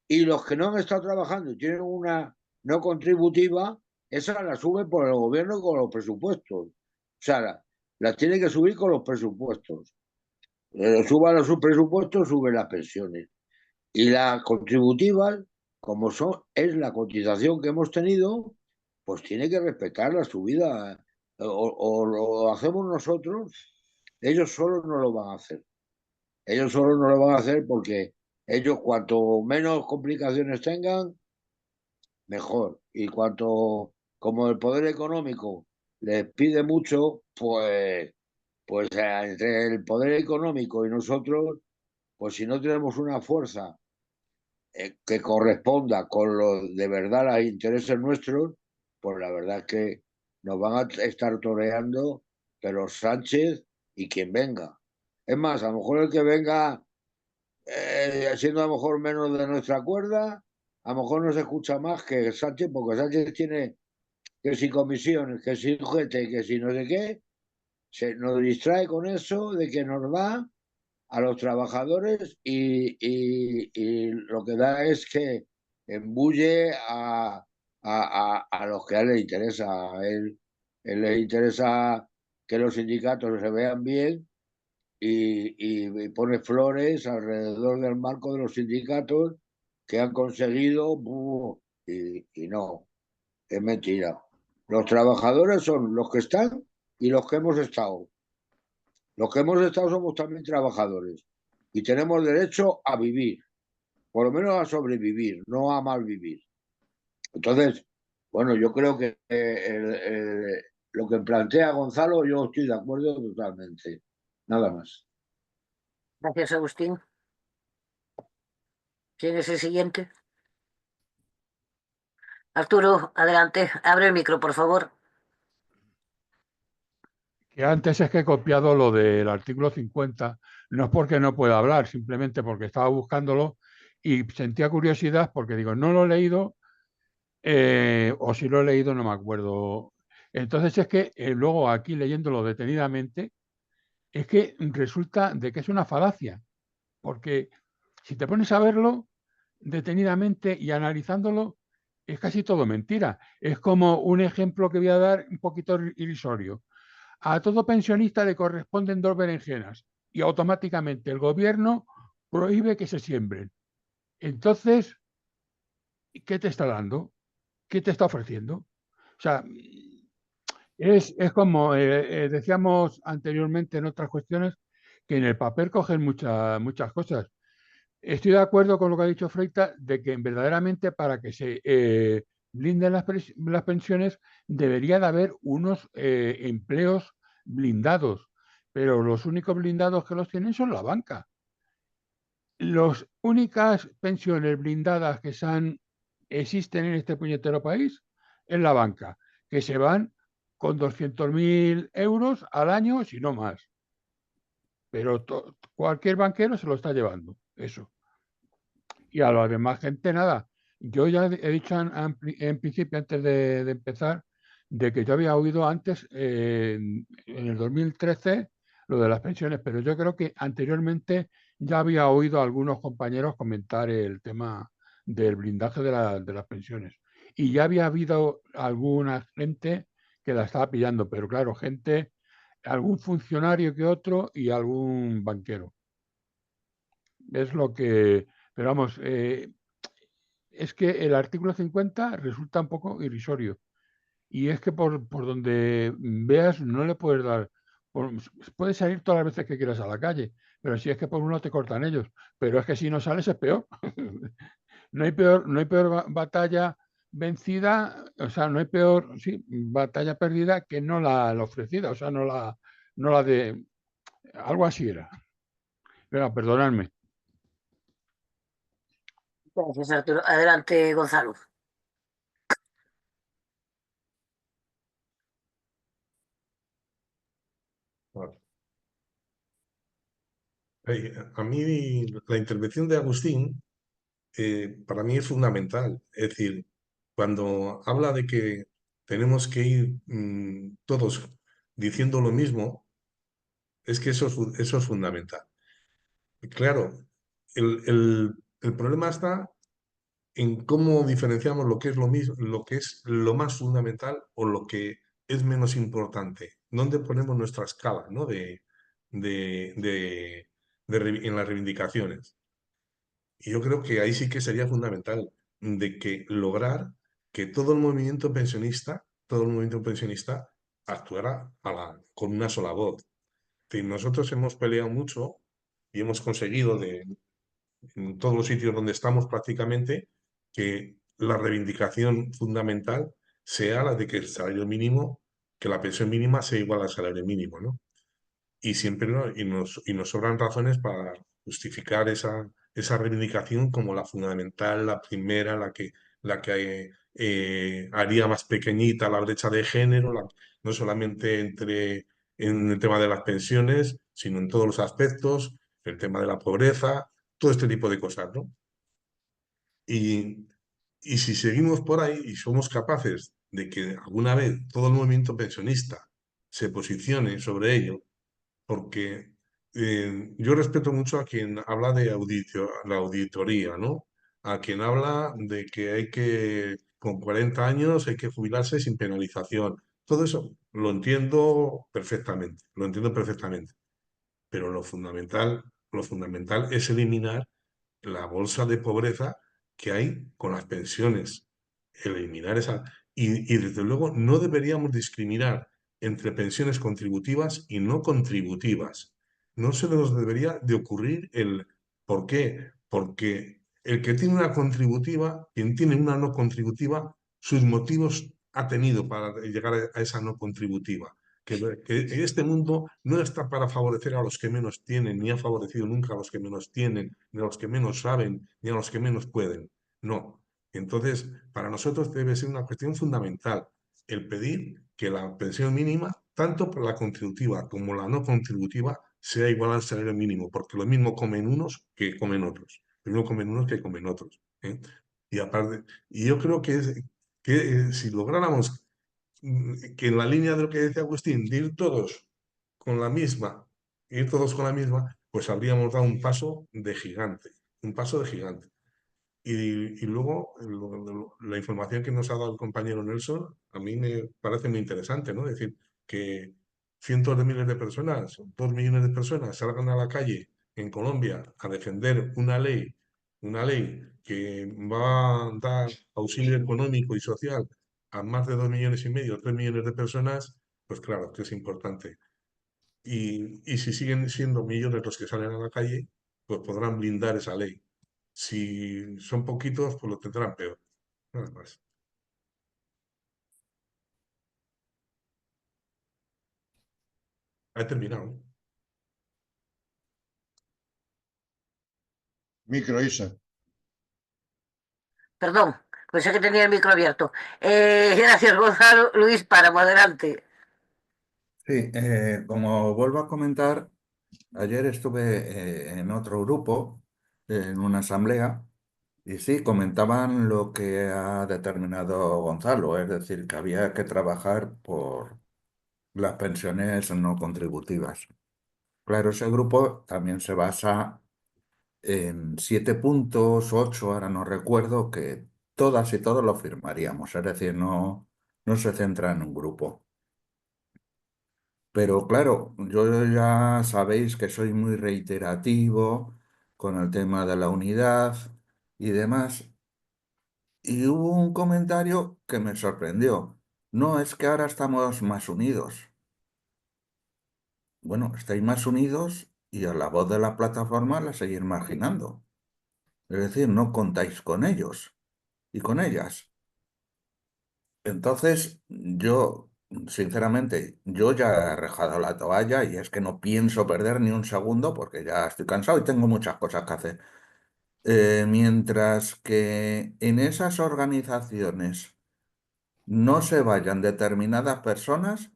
y los que no han estado trabajando y tienen una no contributiva, esa la suben por el gobierno con los presupuestos. O sea, la tiene que subir con los presupuestos. Suban los presupuestos, suben las pensiones. Y las contributivas, como es la cotización que hemos tenido, pues tiene que respetar la subida. O lo hacemos nosotros, ellos solos no lo van a hacer. Ellos solos no lo van a hacer porque ellos cuanto menos complicaciones tengan, mejor. Y como el poder económico les pide mucho, pues entre el poder económico y nosotros, pues si no tenemos una fuerza que corresponda con de verdad los intereses nuestros, pues la verdad es que nos van a estar toreando, pero Sánchez y quien venga. Es más, a lo mejor el que venga siendo a lo mejor menos de nuestra cuerda, a lo mejor no se escucha más que Sánchez, porque Sánchez tiene que si comisiones, que si juguete, que si no sé qué, se nos distrae con eso de que nos da a los trabajadores y lo que da es que embulle a los que a él le interesa. A él le interesa que los sindicatos se vean bien y pone flores alrededor del marco de los sindicatos que han conseguido y no, es mentira. Los trabajadores son los que están y los que hemos estado. Los que hemos estado somos también trabajadores y tenemos derecho a vivir, por lo menos a sobrevivir, no a malvivir. Entonces, bueno, yo creo que lo que plantea Gonzalo, yo estoy de acuerdo totalmente. Nada más. Gracias, Agustín. ¿Quién es el siguiente? Arturo, adelante. Abre el micro, por favor. Que antes es que he copiado lo del artículo 50, no es porque no pueda hablar, simplemente porque estaba buscándolo y sentía curiosidad porque digo, no lo he leído, o si lo he leído no me acuerdo. Entonces es que luego aquí leyéndolo detenidamente, es que resulta de que es una falacia, porque si te pones a verlo detenidamente y analizándolo, es casi todo mentira. Es como un ejemplo que voy a dar un poquito irrisorio. A todo pensionista le corresponden 2 berenjenas y automáticamente el gobierno prohíbe que se siembren. Entonces, ¿qué te está dando? ¿Qué te está ofreciendo? O sea, es como decíamos anteriormente en otras cuestiones, que en el papel cogen muchas cosas, Estoy de acuerdo con lo que ha dicho Freita, de que verdaderamente para que se blinden las pensiones debería de haber unos empleos blindados, pero los únicos blindados que los tienen son la banca. Las únicas pensiones blindadas que existen en este puñetero país es la banca, que se van con 200.000 euros al año, si no más. Pero cualquier banquero se lo está llevando, eso. Y a la demás gente, nada. Yo ya he dicho en principio, antes de empezar, de que yo había oído antes, en el 2013, lo de las pensiones, pero yo creo que anteriormente ya había oído a algunos compañeros comentar el tema del blindaje de las pensiones. Y ya había habido alguna gente que la estaba pillando, pero claro, gente, algún funcionario que otro y algún banquero. Es lo que, pero vamos, es que el artículo 50 resulta un poco irrisorio. Y es que por donde veas no le puedes dar, puedes salir todas las veces que quieras a la calle, pero si es que por uno te cortan ellos. Pero es que si no sales es peor. No hay peor batalla vencida, o sea, no hay peor, sí, batalla perdida que no la ofrecida, o sea, no la de, algo así era. Venga, perdonadme. Gracias, Arturo. Adelante, Gonzalo. Vale. A mí la intervención de Agustín para mí es fundamental. Es decir, cuando habla de que tenemos que ir todos diciendo lo mismo, es que eso es fundamental. Y claro, el problema está en cómo diferenciamos lo que es lo mismo, lo que es lo más fundamental o lo que es menos importante. ¿Dónde ponemos nuestra escala, ¿no? de, de- en las reivindicaciones? Y yo creo que ahí sí que sería fundamental de que lograr que todo el movimiento pensionista actuara con una sola voz. Nosotros hemos peleado mucho y hemos conseguido en todos los sitios donde estamos prácticamente que la reivindicación fundamental sea la de que el salario mínimo, que la pensión mínima sea igual al salario mínimo, ¿no? Y siempre y nos sobran razones para justificar esa reivindicación como la fundamental, la primera, la que haría más pequeñita la brecha de género, no solamente en el tema de las pensiones, sino en todos los aspectos, el tema de la pobreza, todo este tipo de cosas, ¿no? Y, y si seguimos por ahí y somos capaces de que alguna vez todo el movimiento pensionista se posicione sobre ello, porque yo respeto mucho a quien habla de la auditoría, ¿no? A quien habla de que con 40 años hay que jubilarse sin penalización. Todo eso lo entiendo perfectamente, pero lo fundamental es eliminar la bolsa de pobreza que hay con las pensiones. Eliminar esa. Y desde luego no deberíamos discriminar entre pensiones contributivas y no contributivas. No se nos debería de ocurrir el ¿por qué? Porque el que tiene una contributiva, quien tiene una no contributiva, sus motivos ha tenido para llegar a esa no contributiva. Que este mundo no está para favorecer a los que menos tienen, ni ha favorecido nunca a los que menos tienen, ni a los que menos saben, ni a los que menos pueden. No. Entonces, para nosotros debe ser una cuestión fundamental el pedir que la pensión mínima, tanto por la contributiva como la no contributiva, sea igual al salario mínimo, porque lo mismo comen unos que comen otros. Lo mismo comen unos que comen otros. ¿Eh? Y aparte, y yo creo que si lográramos que en la línea de lo que decía Agustín, de ir todos con la misma, pues habríamos dado un paso de gigante. Y luego la información que nos ha dado el compañero Nelson a mí me parece muy interesante, ¿no? Es decir, que cientos de miles de personas, 2 millones de personas salgan a la calle en Colombia a defender una ley que va a dar auxilio económico y social a más de 2,5 millones, 3 millones de personas, pues claro que es importante. Y si siguen siendo millones los que salen a la calle, pues podrán blindar esa ley. Si son poquitos, pues lo tendrán peor. Nada más. Ha terminado. Micro, Isa. Perdón, pensé que tenía el micro abierto. Gracias, Gonzalo. Luis, para adelante. Sí, como vuelvo a comentar, ayer estuve en otro grupo, en una asamblea, y sí, comentaban lo que ha determinado Gonzalo, es decir, que había que trabajar por las pensiones no contributivas. Claro, ese grupo también se basa en 7 puntos, 8, ahora no recuerdo, que todas y todos lo firmaríamos, es decir, no se centra en un grupo. Pero claro, yo ya sabéis que soy muy reiterativo con el tema de la unidad y demás. Y hubo un comentario que me sorprendió. No, es que ahora estamos más unidos. Bueno, estáis más unidos y a la voz de la plataforma la seguís marginando. Es decir, no contáis con ellos y con ellas. Entonces, yo, sinceramente, yo ya he arrojado la toalla y es que no pienso perder ni un segundo porque ya estoy cansado y tengo muchas cosas que hacer. Mientras que en esas organizaciones no se vayan determinadas personas,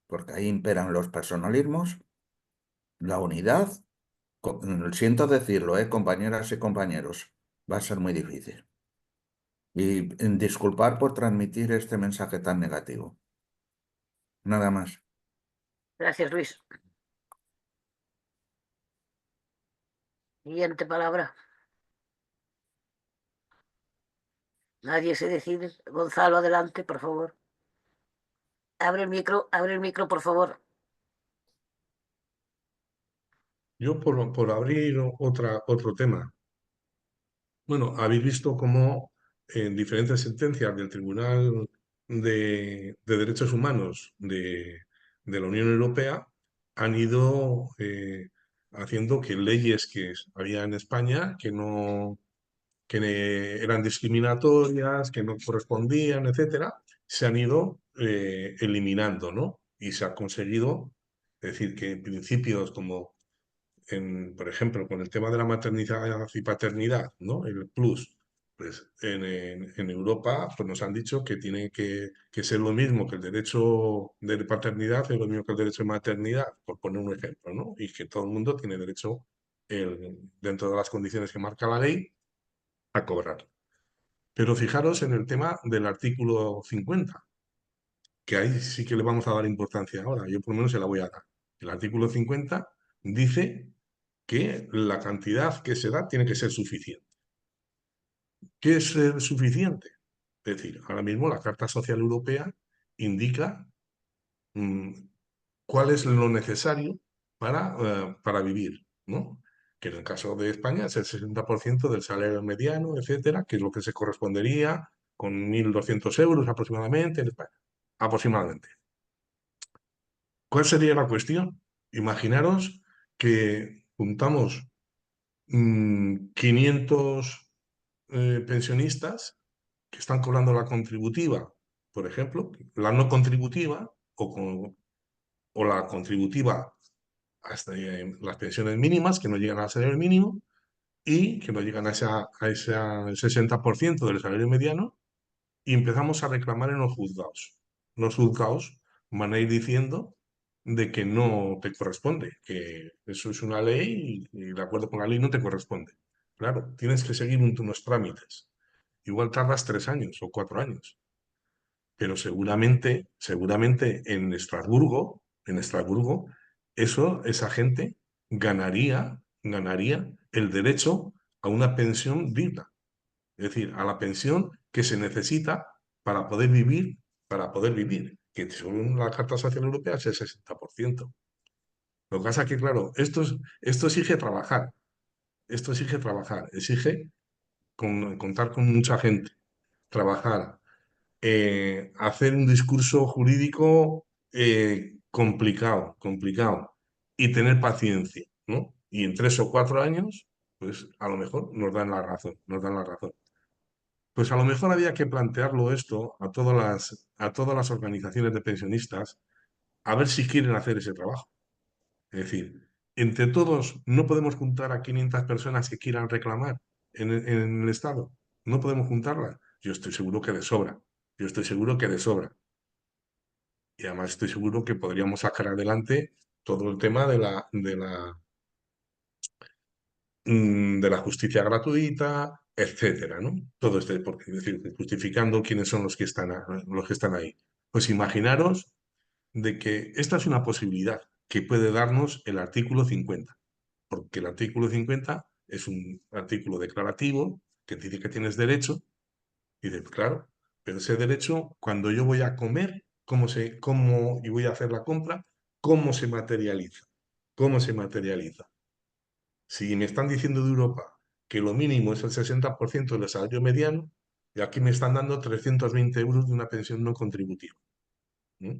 porque ahí imperan los personalismos, la unidad, siento decirlo, compañeras y compañeros, va a ser muy difícil. Y disculpar por transmitir este mensaje tan negativo. Nada más. Gracias, Luis. Siguiente palabra. Nadie se decide. Gonzalo, adelante, por favor. Abre el micro, por favor. Yo por abrir otro tema. Bueno, habéis visto cómo en diferentes sentencias del Tribunal de Derechos Humanos de la Unión Europea han ido haciendo que leyes que había en España que eran discriminatorias, que no correspondían, etcétera, se han ido eliminando, ¿no? Y se ha conseguido, es decir, que principios como por ejemplo, con el tema de la maternidad y paternidad, ¿no? El plus, pues en Europa pues nos han dicho que tiene que ser lo mismo que el derecho de paternidad, es lo mismo que el derecho de maternidad, por poner un ejemplo, ¿no? Y que todo el mundo tiene derecho, dentro de las condiciones que marca la ley, a cobrar. Pero fijaros en el tema del artículo 50, que ahí sí que le vamos a dar importancia ahora, yo por lo menos se la voy a dar. El artículo 50 dice que la cantidad que se da tiene que ser suficiente. ¿Qué es ser suficiente? Es decir, ahora mismo la Carta Social Europea indica cuál es lo necesario para vivir, ¿no? Que en el caso de España es el 60% del salario mediano, etcétera, que es lo que se correspondería con 1.200 euros aproximadamente en España. Aproximadamente. ¿Cuál sería la cuestión? Imaginaros que juntamos 500 pensionistas que están cobrando la contributiva, por ejemplo, la no contributiva o la contributiva hasta las pensiones mínimas que no llegan al salario mínimo y que no llegan a ese 60% del salario mediano y empezamos a reclamar en los juzgados. Los juzgados van a ir diciendo de que no te corresponde, que eso es una ley y de acuerdo con la ley no te corresponde. Claro, tienes que seguir unos trámites. Igual tardas 3 años o 4 años, pero seguramente en Estrasburgo, esa gente ganaría el derecho a una pensión digna. Es decir, a la pensión que se necesita para poder vivir, que según la Carta Social Europea es el 60%. Lo que pasa es que, claro, esto exige trabajar, exige contar con mucha gente, trabajar, hacer un discurso jurídico complicado y tener paciencia, ¿no? Y en 3 o 4 años, pues a lo mejor nos dan la razón, nos dan la razón. Pues a lo mejor había que plantearlo esto a todas las organizaciones de pensionistas, a ver si quieren hacer ese trabajo. Es decir, entre todos no podemos juntar a 500 personas que quieran reclamar en el Estado. No podemos juntarlas. Yo estoy seguro que de sobra. Yo estoy seguro que de sobra. Y además estoy seguro que podríamos sacar adelante todo el tema de la justicia gratuita, etcétera, ¿no? Todo este, porque, es decir, justificando quiénes son los que están ahí. Pues imaginaros de que esta es una posibilidad que puede darnos el artículo 50, porque el artículo 50 es un artículo declarativo que dice que tienes derecho, y dices, claro, pero ese derecho, cuando yo voy a comer, y voy a hacer la compra, ¿cómo se materializa? ¿Cómo se materializa? Si me están diciendo de Europa que lo mínimo es el 60% del salario mediano, y aquí me están dando 320 euros de una pensión no contributiva. ¿Mm?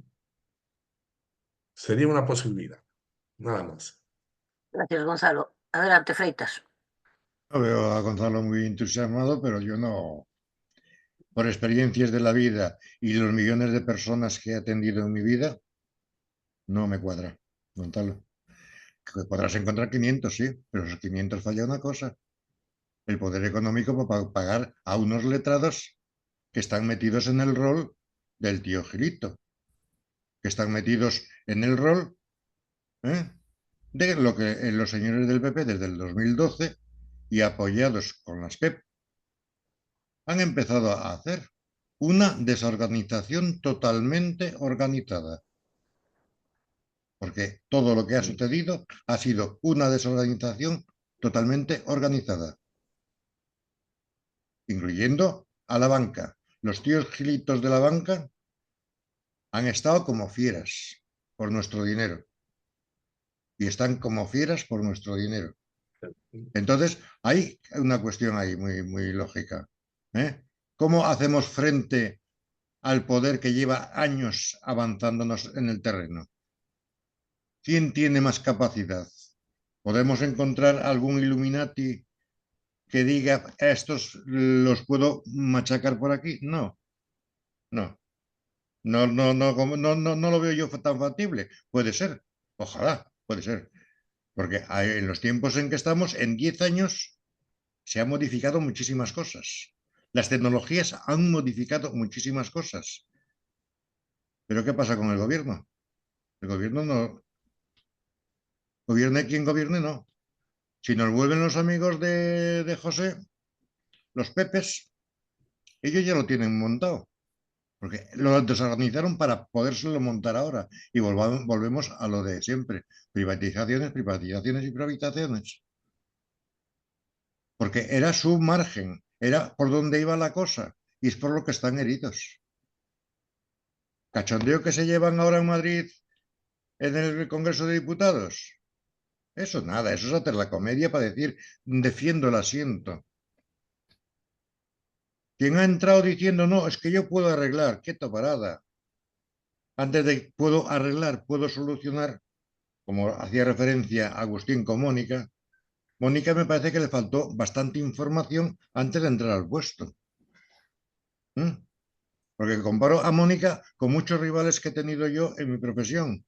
Sería una posibilidad, nada más. Gracias, Gonzalo. Adelante, Freitas. Yo veo a Gonzalo muy entusiasmado, pero yo no, por experiencias de la vida y los millones de personas que he atendido en mi vida, no me cuadra, Gonzalo. Que podrás encontrar 500, sí, pero esos 500 falla una cosa. El poder económico para pagar a unos letrados que están metidos en el rol del tío Gilito, que están metidos en el rol de lo que los señores del PP desde el 2012 y apoyados con las PEP han empezado a hacer una desorganización totalmente organizada. Porque todo lo que ha sucedido ha sido una desorganización totalmente organizada, incluyendo a la banca. Los tíos gilitos de la banca han estado como fieras por nuestro dinero. Y están como fieras por nuestro dinero. Entonces, hay una cuestión ahí muy, muy lógica. ¿Cómo hacemos frente al poder que lleva años avanzándonos en el terreno? ¿Quién tiene más capacidad? ¿Podemos encontrar algún Illuminati que diga, estos los puedo machacar por aquí? No, no. No, no, no, no lo veo yo tan factible. Puede ser, ojalá, puede ser. Porque en los tiempos en que estamos, en 10 años, se han modificado muchísimas cosas. Las tecnologías han modificado muchísimas cosas. ¿Pero qué pasa con el gobierno? El gobierno no. Gobierne quien gobierne, no. Si nos vuelven los amigos de José, los Pepes, ellos ya lo tienen montado. Porque lo desorganizaron para podérselo montar ahora. Y volvemos a lo de siempre. Privatizaciones, privatizaciones y privatizaciones. Porque era su margen, era por donde iba la cosa. Y es por lo que están heridos. Cachondeo que se llevan ahora en Madrid en el Congreso de Diputados. Eso nada, eso es hacer la comedia para decir, defiendo el asiento. Quien ha entrado diciendo, no, es que yo puedo arreglar, quieto parada. Antes de puedo arreglar, puedo solucionar, como hacía referencia Agustín con Mónica, Mónica me parece que le faltó bastante información antes de entrar al puesto. Porque comparo a Mónica con muchos rivales que he tenido yo en mi profesión,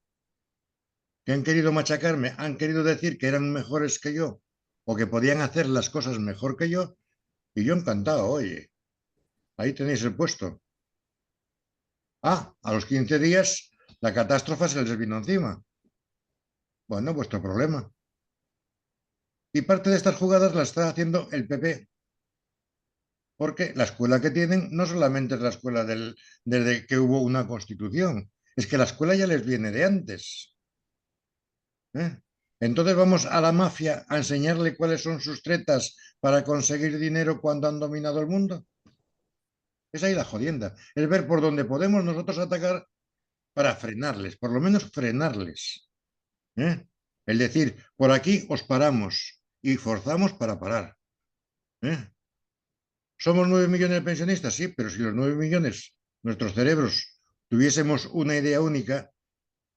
que han querido machacarme, han querido decir que eran mejores que yo o que podían hacer las cosas mejor que yo, y yo encantado, oye, ahí tenéis el puesto. A los 15 días la catástrofe se les vino encima. Bueno, vuestro problema. Y parte de estas jugadas las está haciendo el PP, porque la escuela que tienen no solamente es la escuela desde que hubo una constitución, es que la escuela ya les viene de antes. Entonces vamos a la mafia a enseñarle cuáles son sus tretas para conseguir dinero cuando han dominado el mundo. Es ahí la jodienda. Es ver por dónde podemos nosotros atacar para frenarles, por lo menos frenarles. El decir, por aquí os paramos y forzamos para parar. ¿Somos 9 millones de pensionistas? Sí, pero si los 9 millones, nuestros cerebros, tuviésemos una idea única,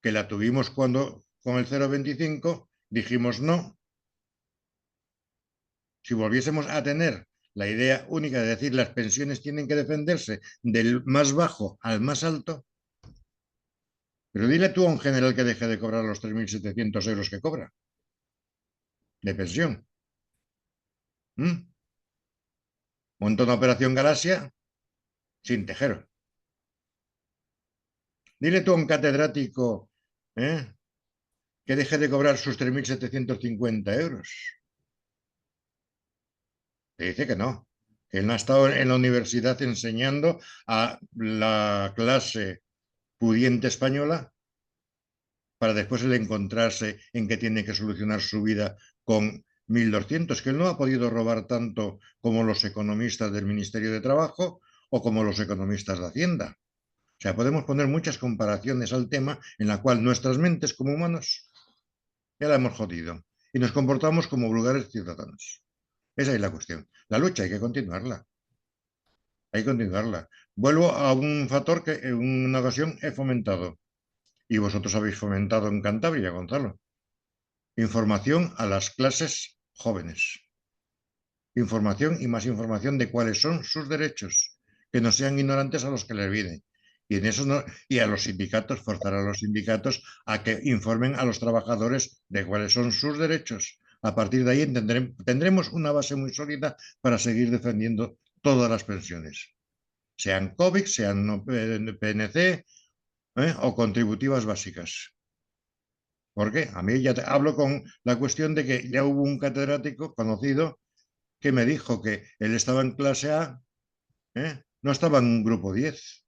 que la tuvimos cuando con el 0,25 dijimos no. si volviésemos a tener la idea única de decir las pensiones tienen que defenderse del más bajo al más alto, pero dile tú a un general que deje de cobrar los 3.700 euros que cobra de pensión. Monta una operación Galaxia sin tejero. Dile tú a un catedrático que deje de cobrar sus 3.750 euros. Te dice que no, que él no ha estado en la universidad enseñando a la clase pudiente española para después él encontrarse en que tiene que solucionar su vida con 1.200, que él no ha podido robar tanto como los economistas del Ministerio de Trabajo o como los economistas de Hacienda. O sea, podemos poner muchas comparaciones al tema en la cual nuestras mentes como humanos ya la hemos jodido y nos comportamos como vulgares ciudadanos. Esa es la cuestión. La lucha hay que continuarla. Hay que continuarla. Vuelvo a un factor que en una ocasión he fomentado y vosotros habéis fomentado en Cantabria, Gonzalo. Información a las clases jóvenes. Información y más información de cuáles son sus derechos, que no sean ignorantes a los que les viene. Y en eso no, y a los sindicatos, forzar a los sindicatos a que informen a los trabajadores de cuáles son sus derechos. A partir de ahí tendremos una base muy sólida para seguir defendiendo todas las pensiones, sean COVID, sean PNC o contributivas básicas. Porque a mí ya hablo con la cuestión de que ya hubo un catedrático conocido que me dijo que él estaba en clase A, no estaba en un grupo 10.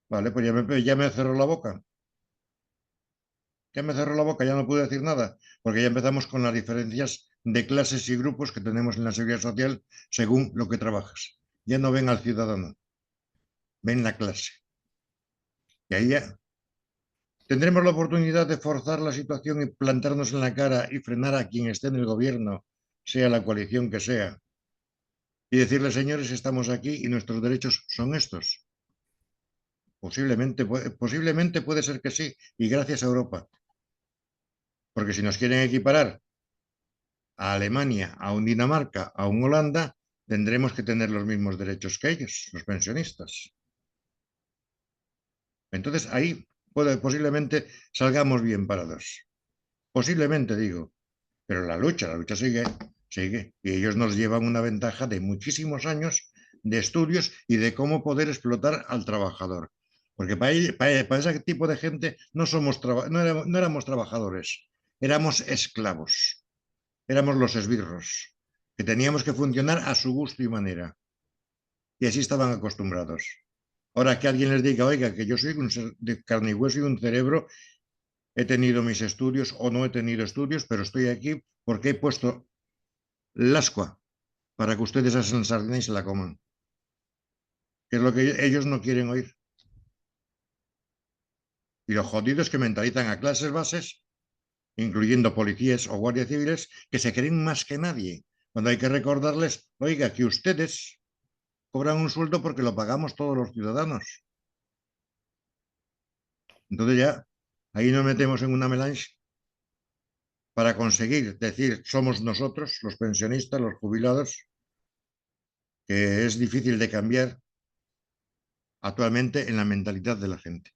Vale, pues ya me cerró la boca. Ya me cerró la boca, ya no pude decir nada, porque ya empezamos con las diferencias de clases y grupos que tenemos en la seguridad social según lo que trabajas. Ya no ven al ciudadano, ven la clase. Y ahí ya tendremos la oportunidad de forzar la situación y plantarnos en la cara y frenar a quien esté en el gobierno, sea la coalición que sea, y decirle, señores, estamos aquí y nuestros derechos son estos. Posiblemente puede ser que sí, y gracias a Europa. Porque si nos quieren equiparar a Alemania, a un Dinamarca, a un Holanda, tendremos que tener los mismos derechos que ellos, los pensionistas. Entonces ahí posiblemente salgamos bien parados. Posiblemente, digo. Pero la lucha sigue. Y ellos nos llevan una ventaja de muchísimos años de estudios y de cómo poder explotar al trabajador. Porque para ese tipo de gente no éramos trabajadores, éramos esclavos, éramos los esbirros, que teníamos que funcionar a su gusto y manera. Y así estaban acostumbrados. Ahora que alguien les diga, oiga, que yo soy un ser de carne y hueso y un cerebro, he tenido mis estudios o no he tenido estudios, pero estoy aquí porque he puesto el ascua para que ustedes hacen sardina y se la coman. Que es lo que ellos no quieren oír. Y los jodidos que mentalizan a clases bases, incluyendo policías o guardias civiles, que se creen más que nadie. Cuando hay que recordarles, oiga, que ustedes cobran un sueldo porque lo pagamos todos los ciudadanos. Entonces ya, ahí nos metemos en una melange para conseguir decir, somos nosotros, los pensionistas, los jubilados, que es difícil de cambiar actualmente en la mentalidad de la gente.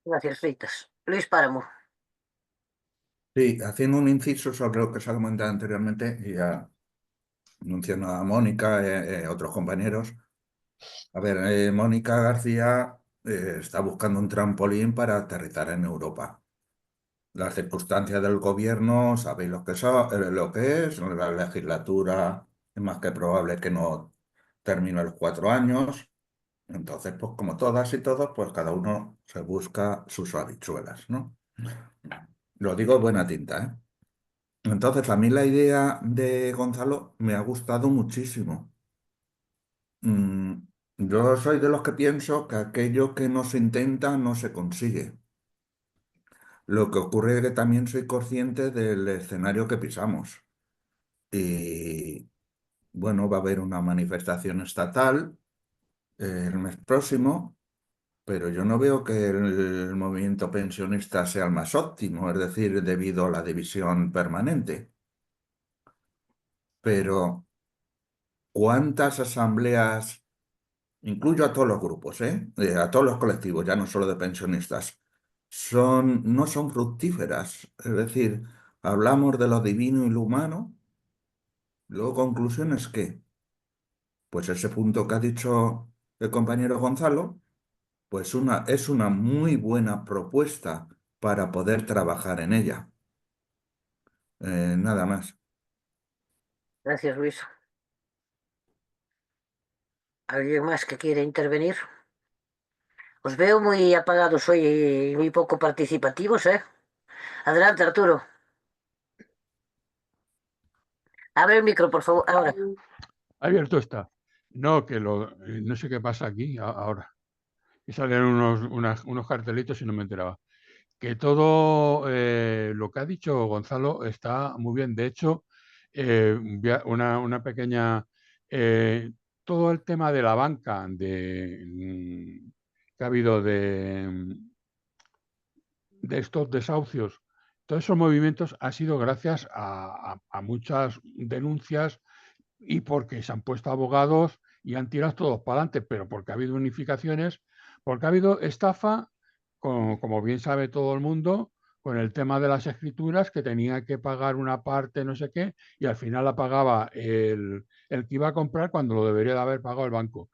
Gracias, Fritas. Luis Páramo. Sí, haciendo un inciso sobre lo que se ha comentado anteriormente, y ya mencionó a Mónica, otros compañeros. A ver, Mónica García está buscando un trampolín para aterrizar en Europa. Las circunstancias del gobierno, sabéis lo que es, la legislatura es más que probable que no termine los 4 años. Entonces, pues como todas y todos, pues cada uno se busca sus habichuelas, ¿no? Lo digo en buena tinta, ¿eh? Entonces, a mí la idea de Gonzalo me ha gustado muchísimo. Yo soy de los que pienso que aquello que no se intenta no se consigue. Lo que ocurre es que también soy consciente del escenario que pisamos. Y bueno, va a haber una manifestación estatal el mes próximo. pero yo no veo que el movimiento pensionista sea el más óptimo, es decir, debido a la división permanente. Pero, ¿cuántas asambleas, incluyo a todos los grupos, a todos los colectivos, ya no solo de pensionistas, no son fructíferas? Es decir, hablamos de lo divino y lo humano, luego conclusiones que, pues ese punto que ha dicho el compañero Gonzalo, pues es una muy buena propuesta para poder trabajar en ella. Nada más. Gracias, Luis. ¿Alguien más que quiere intervenir? Os veo muy apagados hoy y muy poco participativos, ¿eh? Adelante, Arturo. Abre el micro, por favor, ahora. Abierto está. No, no sé qué pasa aquí ahora. Y salen unos cartelitos y no me enteraba. Que todo lo que ha dicho Gonzalo está muy bien. De hecho, una pequeña... todo el tema de la banca que ha habido de estos desahucios, todos esos movimientos ha sido gracias a muchas denuncias y porque se han puesto abogados y han tirado todos para adelante, pero porque ha habido unificaciones, porque ha habido estafa, como bien sabe todo el mundo, con el tema de las escrituras, que tenía que pagar una parte, no sé qué, y al final la pagaba el que iba a comprar cuando lo debería de haber pagado el banco.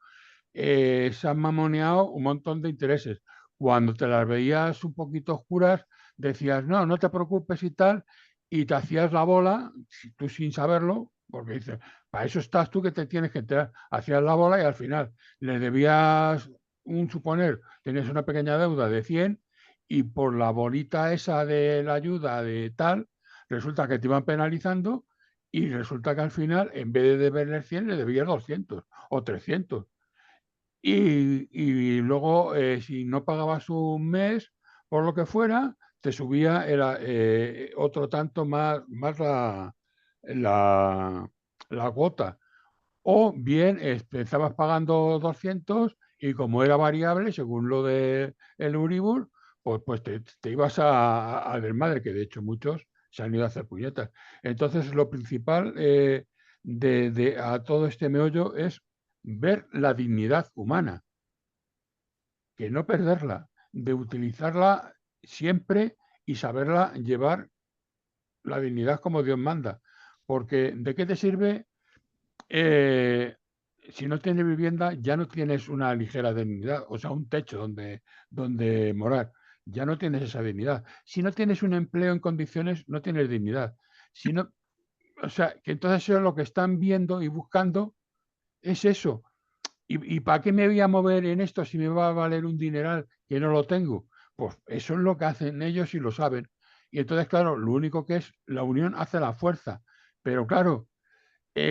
Se han mamoneado un montón de intereses. Cuando te las veías un poquito oscuras, decías, no, no te preocupes y tal, y te hacías la bola, tú sin saberlo, porque dices, para eso estás tú que te tienes que enterar. Hacías la bola y al final le debías, suponer, tenías una pequeña deuda de 100 y por la bolita esa de la ayuda de tal, resulta que te iban penalizando y resulta que al final, en vez de deberle 100, le debías 200 o 300. Y luego, si no pagabas un mes, por lo que fuera, te subía otro tanto más la, la cuota. O bien empezabas pagando 200 y como era variable, según lo del Euribor, pues te ibas a desmadre, que de hecho muchos se han ido a hacer puñetas. Entonces, lo principal a todo este meollo es ver la dignidad humana, que no perderla, de utilizarla siempre y saberla llevar la dignidad como Dios manda. Porque ¿de qué te sirve si no tienes vivienda? Ya no tienes una ligera dignidad, o sea, un techo donde morar. Ya no tienes esa dignidad. Si no tienes un empleo en condiciones, no tienes dignidad. Si no, o sea, que entonces eso es lo que están viendo y buscando, es eso. ¿Y para qué me voy a mover en esto si me va a valer un dineral que no lo tengo? Pues eso es lo que hacen ellos y lo saben. Y entonces, claro, lo único que es, la unión hace la fuerza. Pero claro,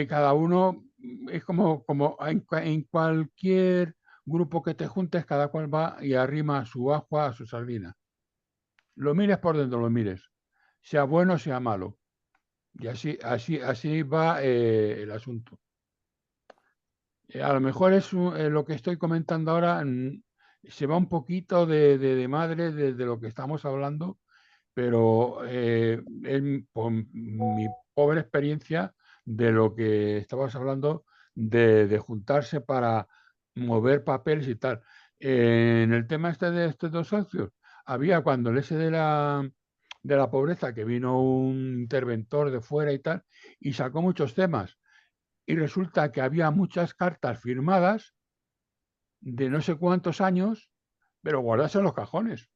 cada uno es como en cualquier grupo que te juntes, cada cual va y arrima su agua a su sardina. Lo mires por donde lo mires, sea bueno, sea malo. Y así va el asunto. A lo mejor lo que estoy comentando ahora se va un poquito de madre de lo que estamos hablando, pero por mi pobre experiencia de lo que estabas hablando de juntarse para mover papeles y tal. En el tema este de estos dos socios, había cuando el ese de la pobreza, que vino un interventor de fuera y tal, y sacó muchos temas y resulta que había muchas cartas firmadas de no sé cuántos años, pero guardadas en los cajones.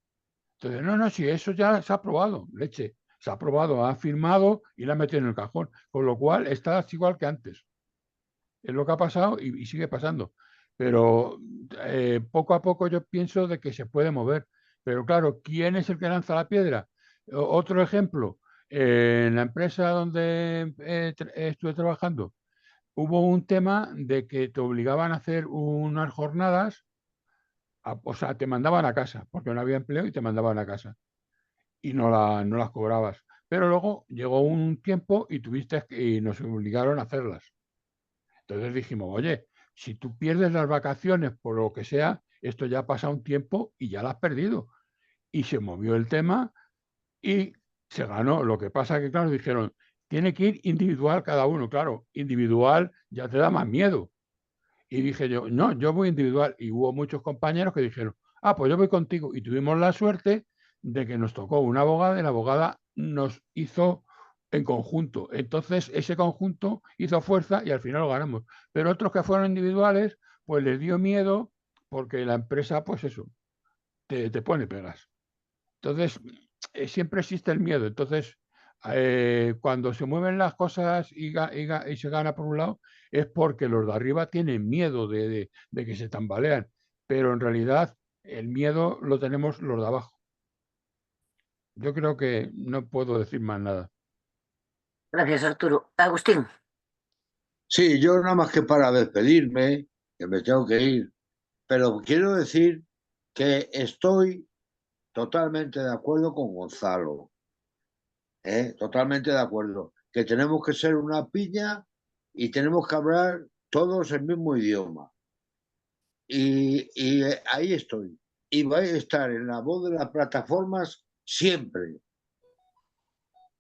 Entonces, no, si eso ya se ha aprobado, leche, se ha aprobado, ha firmado y la ha metido en el cajón, con lo cual está igual que antes. Es lo que ha pasado y sigue pasando. Pero poco a poco yo pienso de que se puede mover. Pero claro, ¿quién es el que lanza la piedra? Otro ejemplo, en la empresa donde estuve trabajando, hubo un tema de que te obligaban a hacer unas jornadas, o sea, te mandaban a casa, porque no había empleo y te mandaban a casa y no las cobrabas. Pero luego llegó un tiempo y nos obligaron a hacerlas. Entonces dijimos, oye, si tú pierdes las vacaciones por lo que sea, esto ya ha pasado un tiempo y ya lo has perdido. Y se movió el tema y se ganó. Lo que pasa que, claro, dijeron, tiene que ir individual cada uno. Claro, individual ya te da más miedo. Y dije yo, no, yo voy individual. Y hubo muchos compañeros que dijeron, ah, pues yo voy contigo. Y tuvimos la suerte de que nos tocó una abogada y la abogada nos hizo en conjunto. Entonces, ese conjunto hizo fuerza y al final lo ganamos. Pero otros que fueron individuales, pues les dio miedo porque la empresa, pues eso, te pone pegas. Entonces, siempre existe el miedo. Entonces, cuando se mueven las cosas y se gana por un lado, es porque los de arriba tienen miedo de que se tambalean. Pero en realidad, el miedo lo tenemos los de abajo. Yo creo que no puedo decir más nada. Gracias, Arturo. Agustín. Sí, yo nada más que para despedirme, que me tengo que ir, pero quiero decir que estoy totalmente de acuerdo con Gonzalo, totalmente de acuerdo, que tenemos que ser una piña y tenemos que hablar todos el mismo idioma. Y ahí estoy. Y voy a estar en la voz de las plataformas siempre,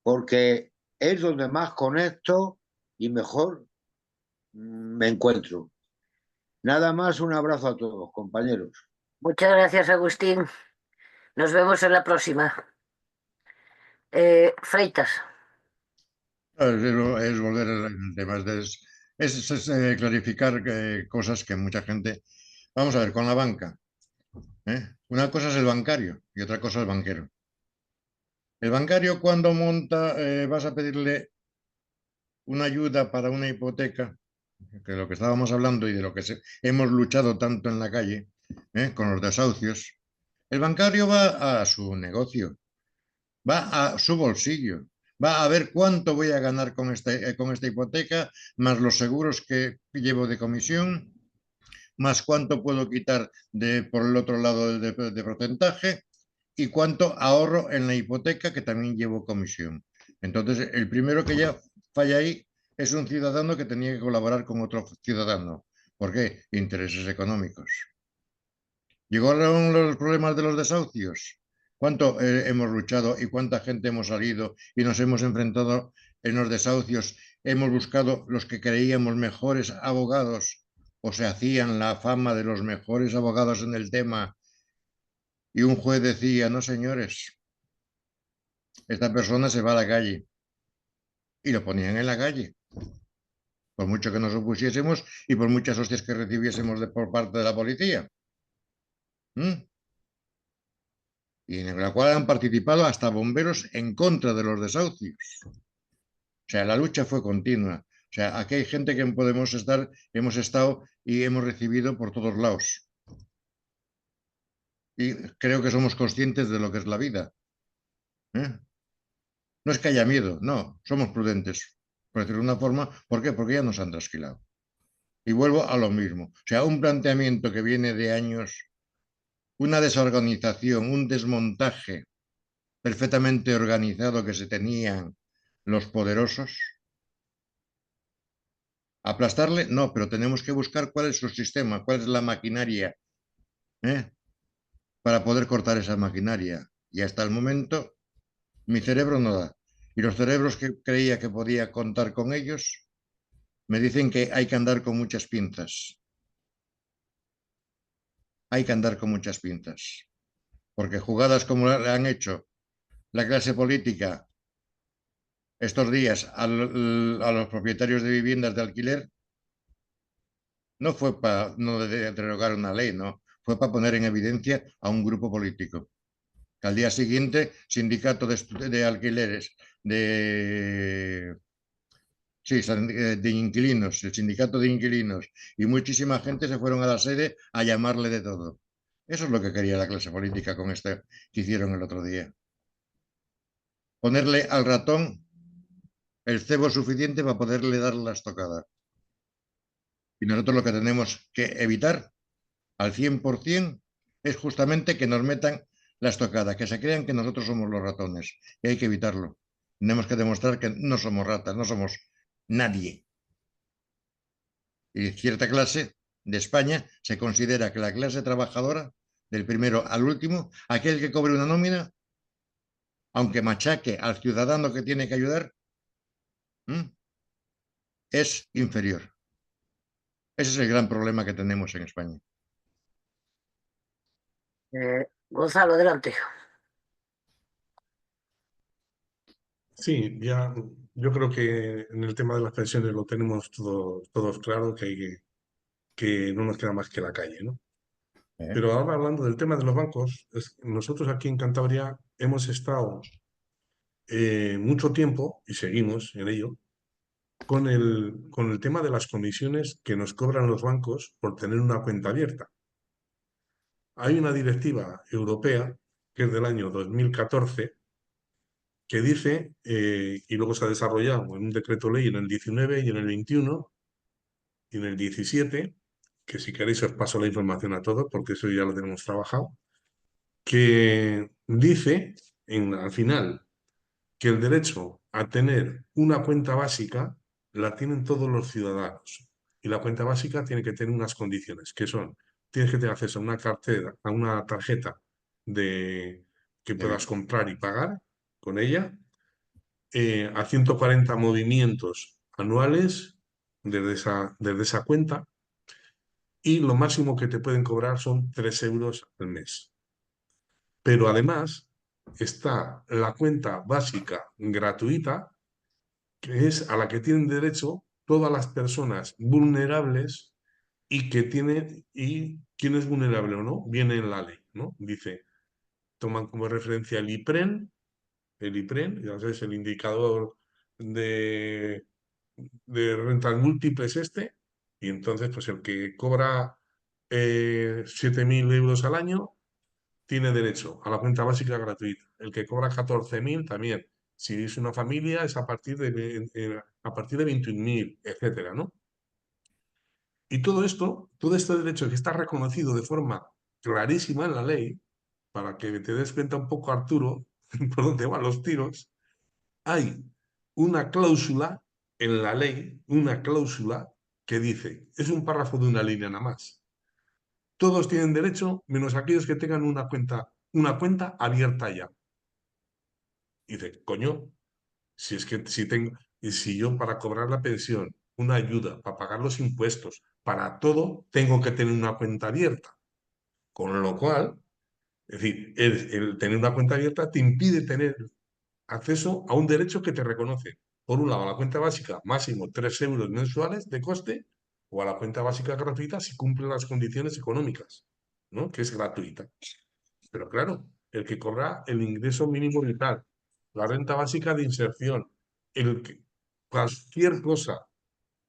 porque es donde más conecto y mejor me encuentro. Nada más, un abrazo a todos, compañeros. Muchas gracias, Agustín. Nos vemos en la próxima. Freitas. Es volver al tema, es clarificar cosas que mucha gente... Vamos a ver, con la banca. Una cosa es el bancario y otra cosa es el banquero. El bancario cuando monta, vas a pedirle una ayuda para una hipoteca, que de lo que estábamos hablando y de lo que hemos luchado tanto en la calle, con los desahucios, el bancario va a su negocio, va a su bolsillo, va a ver cuánto voy a ganar con esta hipoteca, más los seguros que llevo de comisión, más cuánto puedo quitar por el otro lado de porcentaje y cuánto ahorro en la hipoteca que también llevo comisión. Entonces, el primero que ya falla ahí es un ciudadano que tenía que colaborar con otro ciudadano. ¿Por qué? Intereses económicos. ¿Llegaron los problemas de los desahucios? ¿Cuánto hemos luchado y cuánta gente hemos salido y nos hemos enfrentado en los desahucios? Hemos buscado los que creíamos mejores abogados o se hacían la fama de los mejores abogados en el tema y un juez decía, no señores, esta persona se va a la calle y lo ponían en la calle. Por mucho que nos opusiésemos y por muchas hostias que recibiésemos por parte de la policía. Y en la cual han participado hasta bomberos en contra de los desahucios. O sea, la lucha fue continua. O sea, aquí hay gente que podemos estar, hemos estado y hemos recibido por todos lados. Y creo que somos conscientes de lo que es la vida. No es que haya miedo, no, somos prudentes, por decirlo de una forma. ¿Por qué? Porque ya nos han trasquilado. Y vuelvo a lo mismo. O sea, un planteamiento que viene de años, una desorganización, un desmontaje perfectamente organizado que se tenían los poderosos. ¿Aplastarle? No, pero tenemos que buscar cuál es su sistema, cuál es la maquinaria, para poder cortar esa maquinaria. Y hasta el momento, mi cerebro no da. Y los cerebros que creía que podía contar con ellos, me dicen que hay que andar con muchas pinzas. Hay que andar con muchas pinzas. Porque jugadas como le han hecho la clase política estos días a los propietarios de viviendas de alquiler, no fue para no derogar una ley, no. Fue para poner en evidencia a un grupo político. Que al día siguiente, sindicato de alquileres, de inquilinos, el sindicato de inquilinos y muchísima gente se fueron a la sede a llamarle de todo. Eso es lo que quería la clase política con esto que hicieron el otro día. Ponerle al ratón el cebo suficiente para poderle dar la estocada. Y nosotros lo que tenemos que evitar al 100% es justamente que nos metan la estocada, que se crean que nosotros somos los ratones. Y hay que evitarlo. Tenemos que demostrar que no somos ratas, no somos nadie. Y cierta clase de España se considera que la clase trabajadora, del primero al último, aquel que cobre una nómina, aunque machaque al ciudadano que tiene que ayudar, es inferior. Ese es el gran problema que tenemos en España. Gonzalo, adelante. Sí, ya yo creo que en el tema de las pensiones lo tenemos todos claro, que no nos queda más que la calle, ¿no? Pero ahora hablando del tema de los bancos, nosotros aquí en Cantabria hemos estado mucho tiempo, y seguimos en ello, con el tema de las comisiones que nos cobran los bancos por tener una cuenta abierta. Hay una directiva europea, que es del año 2014, que dice, y luego se ha desarrollado en un decreto ley en el 19 y en el 21 y en el 17, que si queréis os paso la información a todos, porque eso ya lo tenemos trabajado, que dice al final que el derecho a tener una cuenta básica la tienen todos los ciudadanos. Y la cuenta básica tiene que tener unas condiciones, que son, tienes que tener acceso a una cartera, a una tarjeta que puedas comprar y pagar con ella, a 140 movimientos anuales desde esa cuenta, y lo máximo que te pueden cobrar son 3 euros al mes. Pero además está la cuenta básica gratuita, que es a la que tienen derecho todas las personas vulnerables, y quién es vulnerable o no, viene en la ley, ¿no? Dice, toman como referencia el IPREN, ya sabes, el indicador de rentas múltiples y entonces pues el que cobra 7.000 euros al año tiene derecho a la cuenta básica gratuita. El que cobra 14.000 también. Si es una familia es a partir de 21.000, etcétera, ¿no? Y todo este derecho que está reconocido de forma clarísima en la ley, para que te des cuenta un poco, Arturo, por dónde van los tiros, hay una cláusula en la ley, una cláusula que dice, es un párrafo de una línea nada más. Todos tienen derecho, menos aquellos que tengan una cuenta abierta ya. Y dice, coño, si es que si yo para cobrar la pensión, una ayuda, para pagar los impuestos, para todo, tengo que tener una cuenta abierta. Con lo cual, es decir, el tener una cuenta abierta te impide tener acceso a un derecho que te reconoce. Por un lado, a la cuenta básica, máximo 3 euros mensuales de coste, o a la cuenta básica gratuita si cumple las condiciones económicas, ¿no? Que es gratuita. Pero claro, el que cobra el ingreso mínimo vital, la renta básica de inserción, cualquier cosa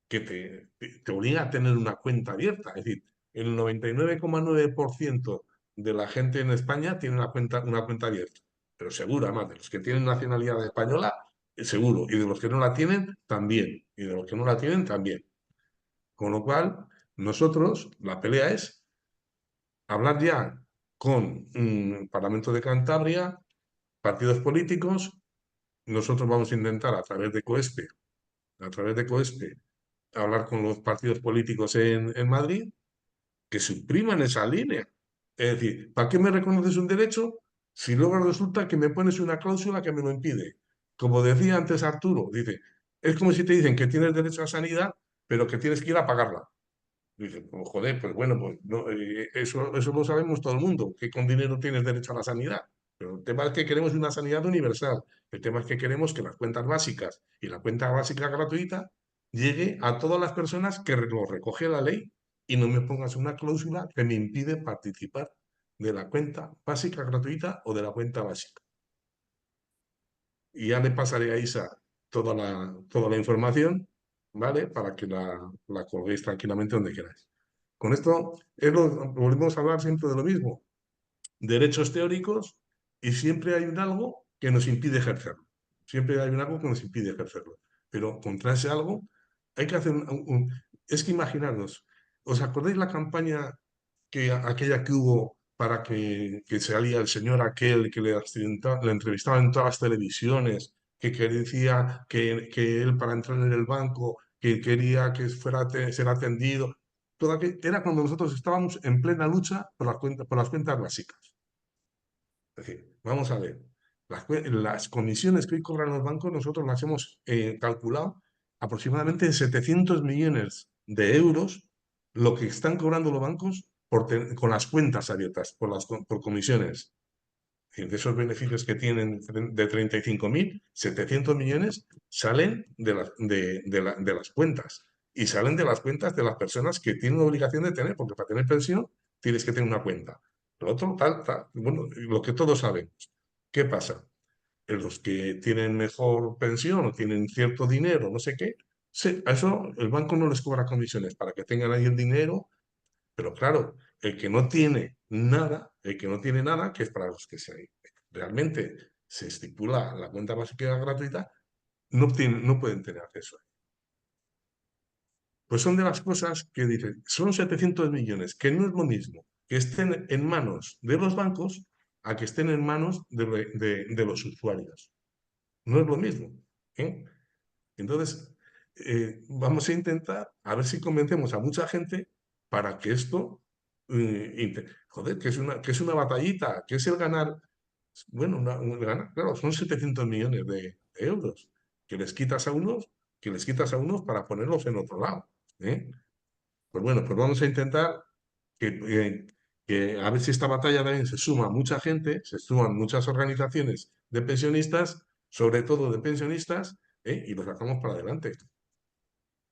que te obliga a tener una cuenta abierta. Es decir, el 99,9% de la gente en España tiene una cuenta abierta, pero seguro, además, de los que tienen nacionalidad española, seguro, y de los que no la tienen, también, y de los que no la tienen, también. Con lo cual, nosotros, la pelea es hablar ya con un Parlamento de Cantabria, partidos políticos. Nosotros vamos a intentar a través de COESPE, hablar con los partidos políticos en Madrid, que supriman esa línea. Es decir, ¿para qué me reconoces un derecho si luego resulta que me pones una cláusula que me lo impide? Como decía antes Arturo, dice, es como si te dicen que tienes derecho a sanidad, pero que tienes que ir a pagarla. Dice, pues, joder, pues bueno, pues no, eso lo sabemos todo el mundo, que con dinero tienes derecho a la sanidad. Pero el tema es que queremos una sanidad universal. El tema es que queremos que las cuentas básicas y la cuenta básica gratuita llegue a todas las personas que lo recoge la ley, y no me pongas una cláusula que me impide participar de la cuenta básica gratuita o de la cuenta básica. Y ya le pasaré a Isa toda la información, ¿vale? Para que la colguéis tranquilamente donde queráis. Con esto volvemos a hablar siempre de lo mismo. Derechos teóricos, y siempre hay un algo que nos impide ejercerlo. Siempre hay un algo que nos impide ejercerlo. Pero contra ese algo hay que hacer es que imaginaros, ¿os acordáis la campaña aquella que hubo para que salía el señor aquel que le entrevistaba en todas las televisiones, que decía que él para entrar en el banco, que quería que fuera ser atendido? era cuando nosotros estábamos en plena lucha por las cuentas básicas. Es decir, vamos a ver, las comisiones que hoy cobran los bancos nosotros las hemos calculado aproximadamente en 700 millones de euros lo que están cobrando los bancos con las cuentas abiertas, por comisiones. De esos beneficios que tienen de 35.000, 700 millones salen de las cuentas. Y salen de las cuentas de las personas que tienen la obligación de tener, porque para tener pensión tienes que tener una cuenta. Lo otro, bueno, lo que todos sabemos. ¿Qué pasa? Los que tienen mejor pensión o tienen cierto dinero, no sé qué, a eso el banco no les cobra comisiones para que tengan ahí el dinero, pero claro, el que no tiene nada, que es para los que realmente se estipula la cuenta básica gratuita, no pueden tener acceso. Pues son de las cosas que dicen, son 700 millones, que no es lo mismo que estén en manos de los bancos a que estén en manos de los usuarios. No es lo mismo. ¿Eh? Entonces, vamos a intentar a ver si convencemos a mucha gente para que esto, joder, que es una batallita, que es el ganar, bueno, ganar, claro, son 700 millones de euros que les quitas a unos para ponerlos en otro lado. ¿Eh? Pues bueno, pues vamos a intentar que a ver si esta batalla también se suma mucha gente, se suman muchas organizaciones de pensionistas, sobre todo de pensionistas, y lo sacamos para adelante.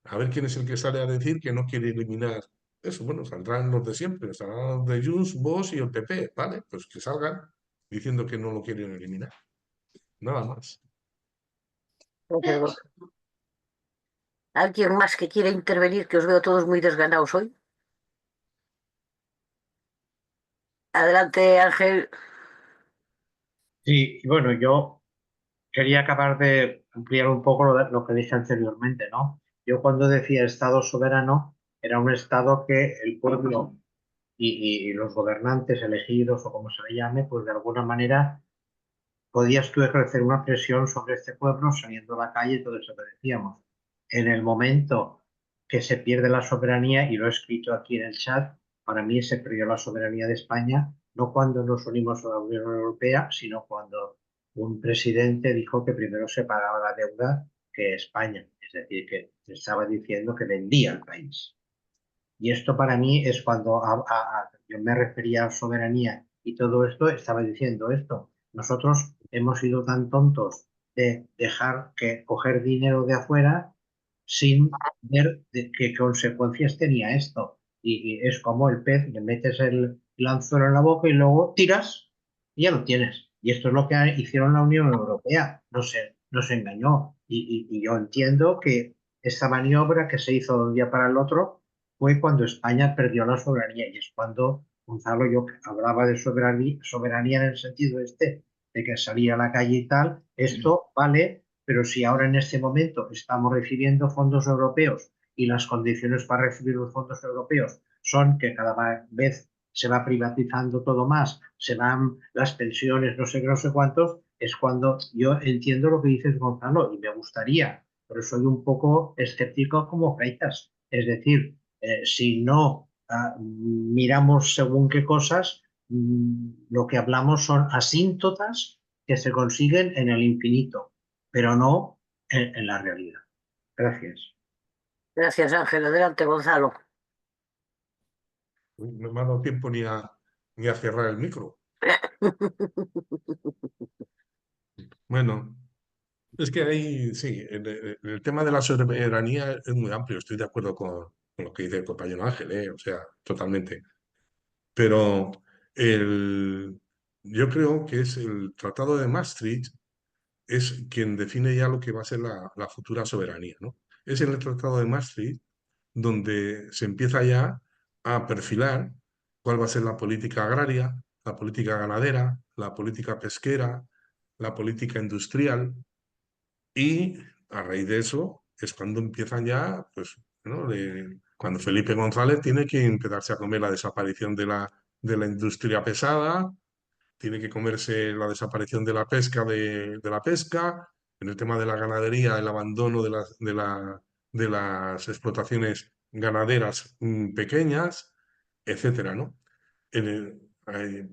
A ver quién es el que sale a decir que no quiere eliminar eso. Bueno, saldrán los de siempre, saldrán los de Junts, Vox y el PP, ¿vale? Pues que salgan diciendo que no lo quieren eliminar. Nada más. ¿Alguien más que quiera intervenir? Que os veo todos muy desganados hoy. Adelante, Ángel. Sí, y bueno, yo quería acabar de ampliar un poco lo que dije anteriormente, ¿no? Yo cuando decía Estado soberano, era un Estado que el pueblo y los gobernantes elegidos o como se le llame, pues de alguna manera podías tú ejercer una presión sobre este pueblo saliendo a la calle y todo eso que decíamos. En el momento que se pierde la soberanía, y lo he escrito aquí en el chat, para mí se perdió la soberanía de España, no cuando nos unimos a la Unión Europea, sino cuando un presidente dijo que primero se pagaba la deuda que España, es decir, que estaba diciendo que vendía el país. Y esto para mí es cuando yo me refería a soberanía y todo esto, estaba diciendo esto. Nosotros hemos sido tan tontos de dejar que coger dinero de afuera sin ver qué consecuencias tenía esto. Y es como el pez, le metes el anzuelo en la boca y luego tiras y ya lo tienes. Y esto es lo que hicieron la Unión Europea. Nos engañó. Y yo entiendo que esta maniobra que se hizo de un día para el otro fue cuando España perdió la soberanía. Y es cuando, Gonzalo, yo hablaba de soberanía en el sentido este, de que salía a la calle y tal. Esto vale, pero si ahora en este momento estamos recibiendo fondos europeos y las condiciones para recibir los fondos europeos son que cada vez se va privatizando todo más, se van las pensiones, no sé qué, no sé cuántos, es cuando yo entiendo lo que dices, Gonzalo, y me gustaría, pero soy un poco escéptico como Freitas. Es decir, si no miramos según qué cosas, lo que hablamos son asíntotas que se consiguen en el infinito, pero no en la realidad. Gracias. Gracias, Ángel. Adelante, Gonzalo. No me ha dado tiempo ni a cerrar el micro. Bueno, es que ahí, sí, el tema de la soberanía es muy amplio. Estoy de acuerdo con lo que dice el compañero Ángel, o sea, totalmente. Pero yo creo que es el Tratado de Maastricht es quien define ya lo que va a ser la futura soberanía, ¿no? Es en el Tratado de Maastricht donde se empieza ya a perfilar cuál va a ser la política agraria, la política ganadera, la política pesquera, la política industrial, y a raíz de eso es cuando empiezan ya, pues, ¿no? Cuando Felipe González tiene que empezarse a comer la desaparición de la industria pesada, tiene que comerse la desaparición de la pesca, de la pesca, en el tema de la ganadería, el abandono de las explotaciones ganaderas pequeñas, etcétera, ¿no?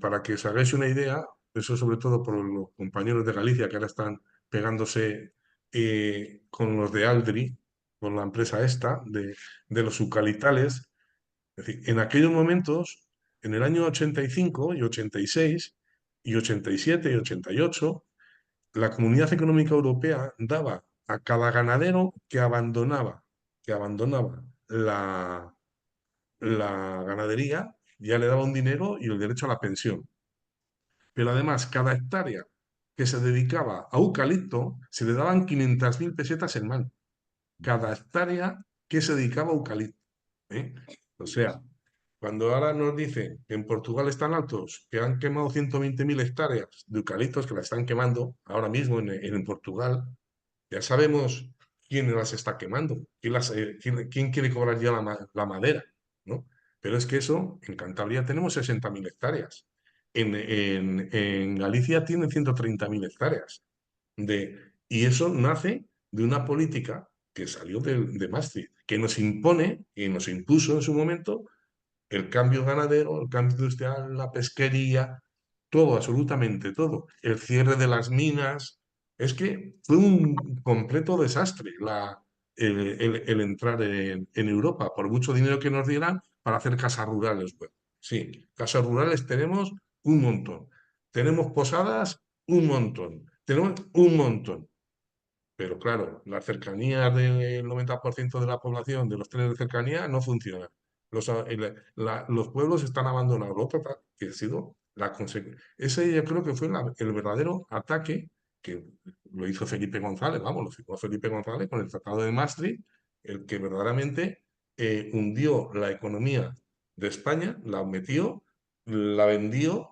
Para que os hagáis una idea, eso sobre todo por los compañeros de Galicia que ahora están pegándose con los de Aldri, con la empresa esta, de los eucaliptales. Es decir, en aquellos momentos, en el año 85 y 86 y 87 y 88, la Comunidad Económica Europea daba a cada ganadero que abandonaba la ganadería, ya le daba un dinero y el derecho a la pensión. Pero además, cada hectárea que se dedicaba a eucalipto, se le daban 500.000 pesetas en mano. Cada hectárea que se dedicaba a eucalipto. ¿Eh? O sea, cuando ahora nos dicen que en Portugal están altos, que han quemado 120.000 hectáreas de eucaliptos, que las están quemando ahora mismo en Portugal, ya sabemos quién las está quemando, quién quiere cobrar ya la madera, ¿no? Pero es que eso, en Cantabria tenemos 60.000 hectáreas. En Galicia tienen 130.000 hectáreas. Y eso nace de una política que salió de Maastricht, que nos impone y nos impuso en su momento el cambio ganadero, el cambio industrial, la pesquería, todo, absolutamente todo. El cierre de las minas. Es que fue un completo desastre el entrar en Europa, por mucho dinero que nos dieran para hacer casas rurales. Bueno, sí, casas rurales tenemos un montón. Tenemos posadas, un montón. Tenemos un montón. Pero claro, la cercanía del 90% de la población de los trenes de cercanía no funciona. Los pueblos están abandonados. Lo otro que ha sido la consecuencia. Ese yo creo que fue el verdadero ataque que lo hizo Felipe González, vamos, lo firmó Felipe González con el Tratado de Maastricht, el que verdaderamente hundió la economía de España, la metió, la vendió.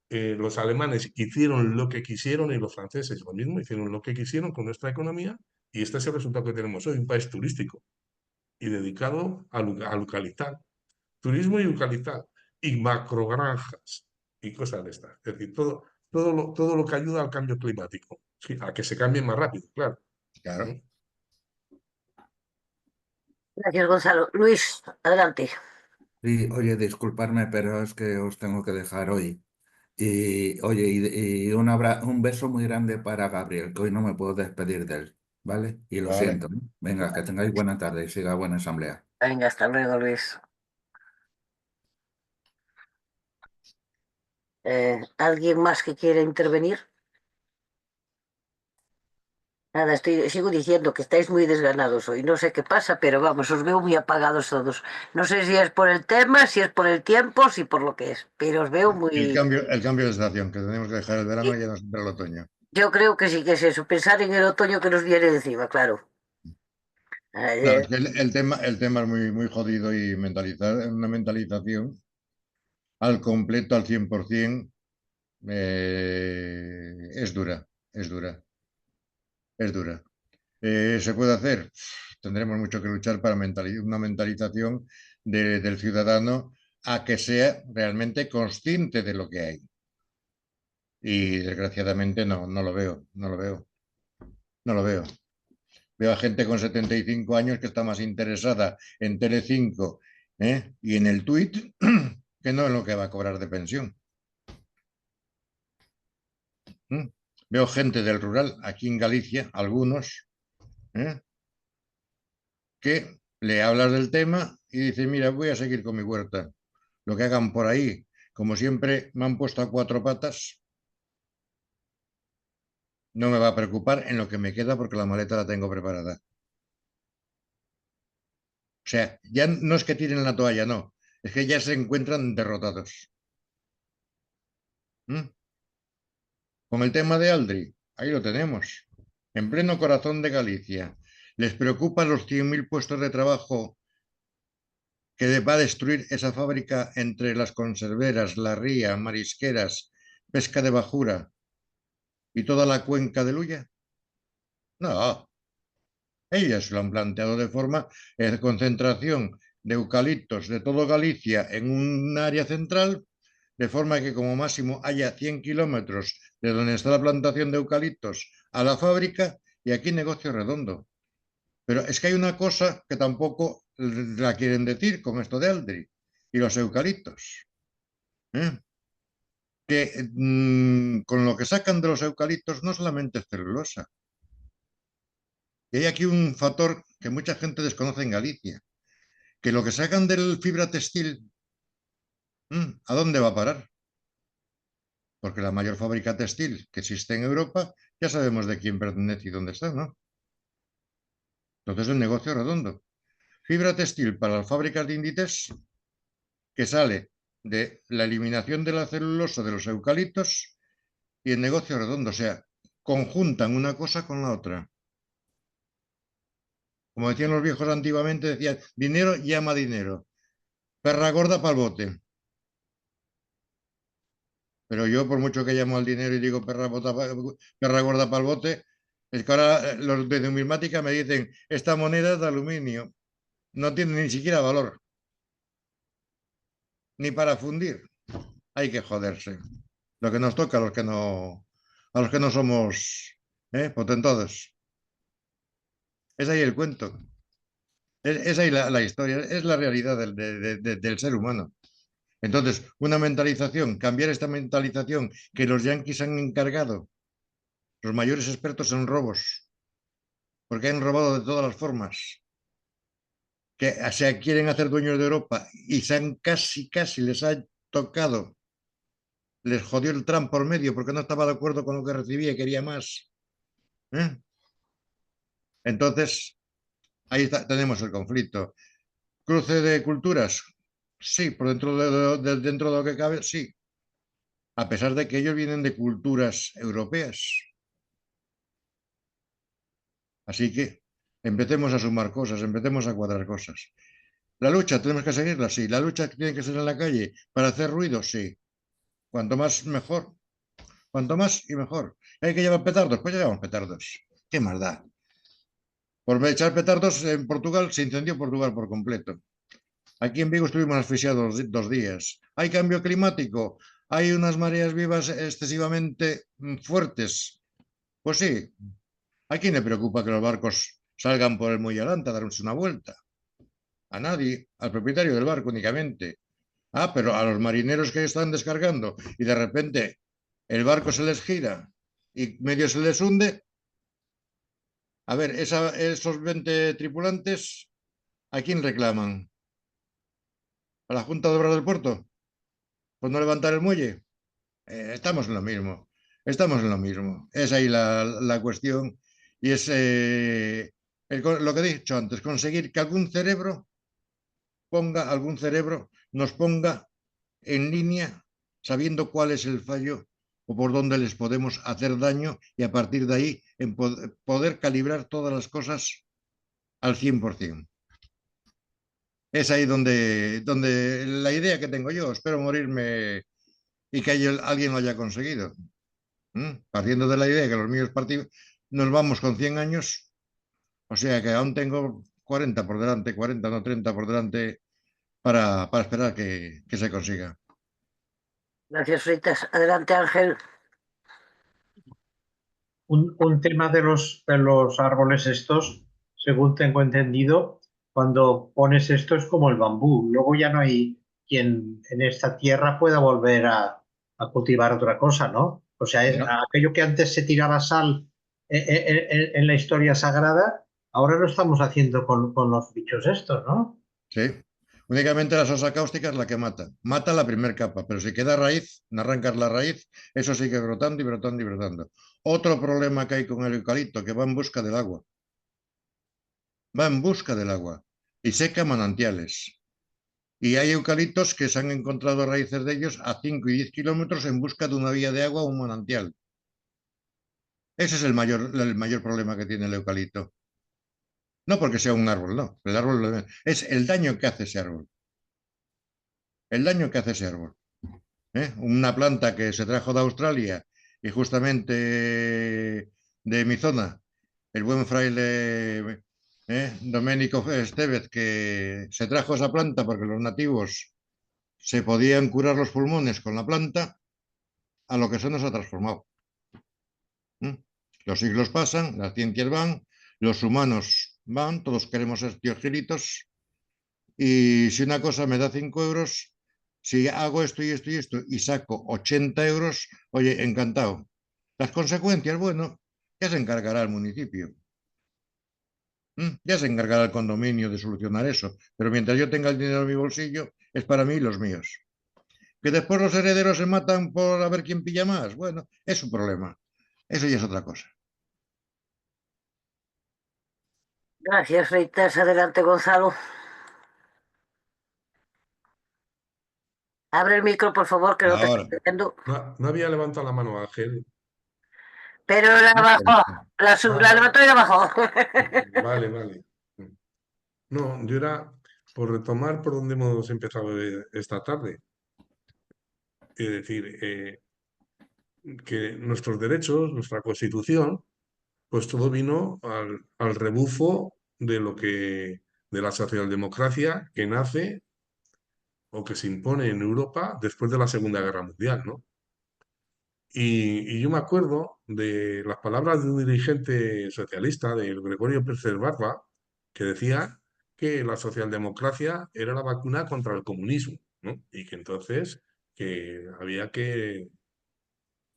Los alemanes hicieron lo que quisieron y los franceses lo mismo, hicieron lo que quisieron con nuestra economía y este es el resultado que tenemos hoy, un país turístico y dedicado al eucaliptal. Turismo y eucaliptal y macrogranjas y cosas de estas. Es decir, todo lo que ayuda al cambio climático, sí, a que se cambie más rápido, claro. Claro. ¿Mm? Gracias, Gonzalo. Luis, adelante. Sí, oye, disculparme, pero es que os tengo que dejar hoy. Y oye, y un beso muy grande para Gabriel, que hoy no me puedo despedir de él, ¿vale? Y lo Vale. siento, ¿no? Venga, que tengáis buena tarde y siga buena asamblea. Venga, hasta luego, Luis. ¿Alguien más que quiera intervenir? Nada, sigo diciendo que estáis muy desganados hoy. No sé qué pasa, pero vamos, os veo muy apagados todos. No sé si es por el tema, si es por el tiempo, si por lo que es, pero os veo El muy... cambio de estación, que tenemos que dejar el verano y ya nos entra el otoño. Yo creo que sí que es eso, pensar en el otoño que nos viene encima, claro. Claro, es que el tema es muy, muy jodido y una mentalización al completo, al 100%, es dura, es dura, es dura. ¿Se puede hacer? Tendremos mucho que luchar para una mentalización del ciudadano a que sea realmente consciente de lo que hay. Y desgraciadamente no lo veo, no lo veo, no lo veo. Veo a gente con 75 años que está más interesada en Telecinco, y en el tuit que no en lo que va a cobrar de pensión. Veo gente del rural aquí en Galicia, algunos, que le hablas del tema y dice, mira, voy a seguir con mi huerta. Lo que hagan por ahí, como siempre me han puesto a cuatro patas, no me va a preocupar en lo que me queda porque la maleta la tengo preparada. O sea, ya no es que tiren la toalla, no, es que ya se encuentran derrotados. Con el tema de Aldri, ahí lo tenemos, en pleno corazón de Galicia. ¿Les preocupan los 100.000 puestos de trabajo que va a destruir esa fábrica entre las conserveras, la ría, marisqueras, pesca de bajura y toda la cuenca de Luya? No, ellas lo han planteado de forma de concentración de eucaliptos de todo Galicia en un área central, de forma que como máximo haya 100 kilómetros de donde está la plantación de eucaliptos a la fábrica y aquí negocio redondo. Pero es que hay una cosa que tampoco la quieren decir con esto de Aldri y los eucaliptos. Que con lo que sacan de los eucaliptos no solamente es celulosa. Y hay aquí un factor que mucha gente desconoce en Galicia, que lo que sacan del fibra textil, ¿a dónde va a parar? Porque la mayor fábrica textil que existe en Europa, ya sabemos de quién pertenece y dónde está, ¿no? Entonces el negocio es redondo. Fibra textil para las fábricas de Inditex, que sale de la eliminación de la celulosa de los eucaliptos y el negocio redondo. O sea, conjuntan una cosa con la otra. Como decían los viejos antiguamente, decían, dinero llama dinero. Perra gorda para el bote. Pero yo, por mucho que llamo al dinero y digo perra gorda para el bote, es que ahora los de numismática me dicen, esta moneda es de aluminio. No tiene ni siquiera valor. Ni para fundir. Hay que joderse. Lo que nos toca a los que no somos potentados. Es ahí el cuento. Es ahí la historia. Es la realidad del ser humano. Entonces, una mentalización, cambiar esta mentalización que los yanquis han encargado, los mayores expertos en robos, porque han robado de todas las formas, que se quieren hacer dueños de Europa y casi les ha tocado, les jodió el Trump por medio porque no estaba de acuerdo con lo que recibía y quería más. Entonces, ahí tenemos el conflicto. ¿Cruce de culturas? Sí, por dentro de lo que cabe, sí. A pesar de que ellos vienen de culturas europeas. Así que empecemos a sumar cosas, empecemos a cuadrar cosas. ¿La lucha tenemos que seguirla? Sí. ¿La lucha tiene que ser en la calle para hacer ruido? Sí. Cuanto más, mejor. Cuanto más y mejor. ¿Hay que llevar petardos? Pues llevamos petardos. ¿Qué más da? Por echar petardos, en Portugal se incendió Portugal por completo. Aquí en Vigo estuvimos asfixiados 2 días. ¿Hay cambio climático? ¿Hay unas mareas vivas excesivamente fuertes? Pues sí. ¿A quién le preocupa que los barcos salgan por el muelle adelante a darse una vuelta? A nadie, al propietario del barco únicamente. Pero a los marineros que están descargando y de repente el barco se les gira y medio se les hunde. A ver, esos 20 tripulantes, ¿a quién reclaman? ¿A la Junta de Obras del Puerto? ¿Por no levantar el muelle? Estamos en lo mismo. Estamos en lo mismo. Es ahí la cuestión. Y es lo que he dicho antes, conseguir que algún cerebro nos ponga en línea, sabiendo cuál es el fallo o por dónde les podemos hacer daño y a partir de ahí en poder calibrar todas las cosas al 100%. Es ahí donde la idea que tengo yo, espero morirme y que alguien lo haya conseguido. Partiendo de la idea que los míos partidos nos vamos con 100 años, o sea que aún tengo 40 por delante, 40, no 30 por delante para esperar que se consiga. Gracias, Fritas. Adelante, Ángel. Un tema de los árboles estos, según tengo entendido, cuando pones esto es como el bambú. Luego ya no hay quien en esta tierra pueda volver a cultivar otra cosa, ¿no? O sea, No. aquello que antes se tiraba sal en la historia sagrada, ahora lo estamos haciendo con los bichos estos, ¿no? Sí. Únicamente la sosa cáustica es la que mata. Mata la primera capa, pero si queda raíz, no arrancas la raíz, eso sigue brotando y brotando y brotando. Otro problema que hay con el eucalipto, que va en busca del agua. Va en busca del agua y seca manantiales. Y hay eucaliptos que se han encontrado raíces de ellos a 5 y 10 kilómetros en busca de una vía de agua o un manantial. Ese es el mayor problema que tiene el eucalipto. No porque sea un árbol, no. El árbol es el daño que hace ese árbol. El daño que hace ese árbol. Una planta que se trajo de Australia y justamente de mi zona, el buen fraile Domenico Estevez, que se trajo esa planta porque los nativos se podían curar los pulmones con la planta, a lo que se nos ha transformado. Los siglos pasan, las ciencias van, los humanos van, todos queremos ser tíos gilitos, y si una cosa me da 5 euros, si hago esto y esto y esto y saco 80 euros, oye, encantado. Las consecuencias, bueno, ya se encargará el municipio. Ya se encargará el condominio de solucionar eso, pero mientras yo tenga el dinero en mi bolsillo, es para mí y los míos. Que después los herederos se matan por a ver quién pilla más, bueno, es su problema. Eso ya es otra cosa. Gracias, Freitas. Adelante, Gonzalo. Abre el micro, por favor, que no te Ahora, estoy viendo. No había levantado la mano Ángel. Pero la bajó. La levantó y la bajó. Vale, vale. No, yo era por retomar por donde hemos empezado esta tarde. Es decir, que nuestros derechos, nuestra Constitución, pues todo vino al rebufo de de la socialdemocracia que nace o que se impone en Europa después de la Segunda Guerra Mundial, ¿no? Y yo me acuerdo de las palabras de un dirigente socialista, del Gregorio Pérez Barba, que decía que la socialdemocracia era la vacuna contra el comunismo, ¿no? Y que entonces que había que,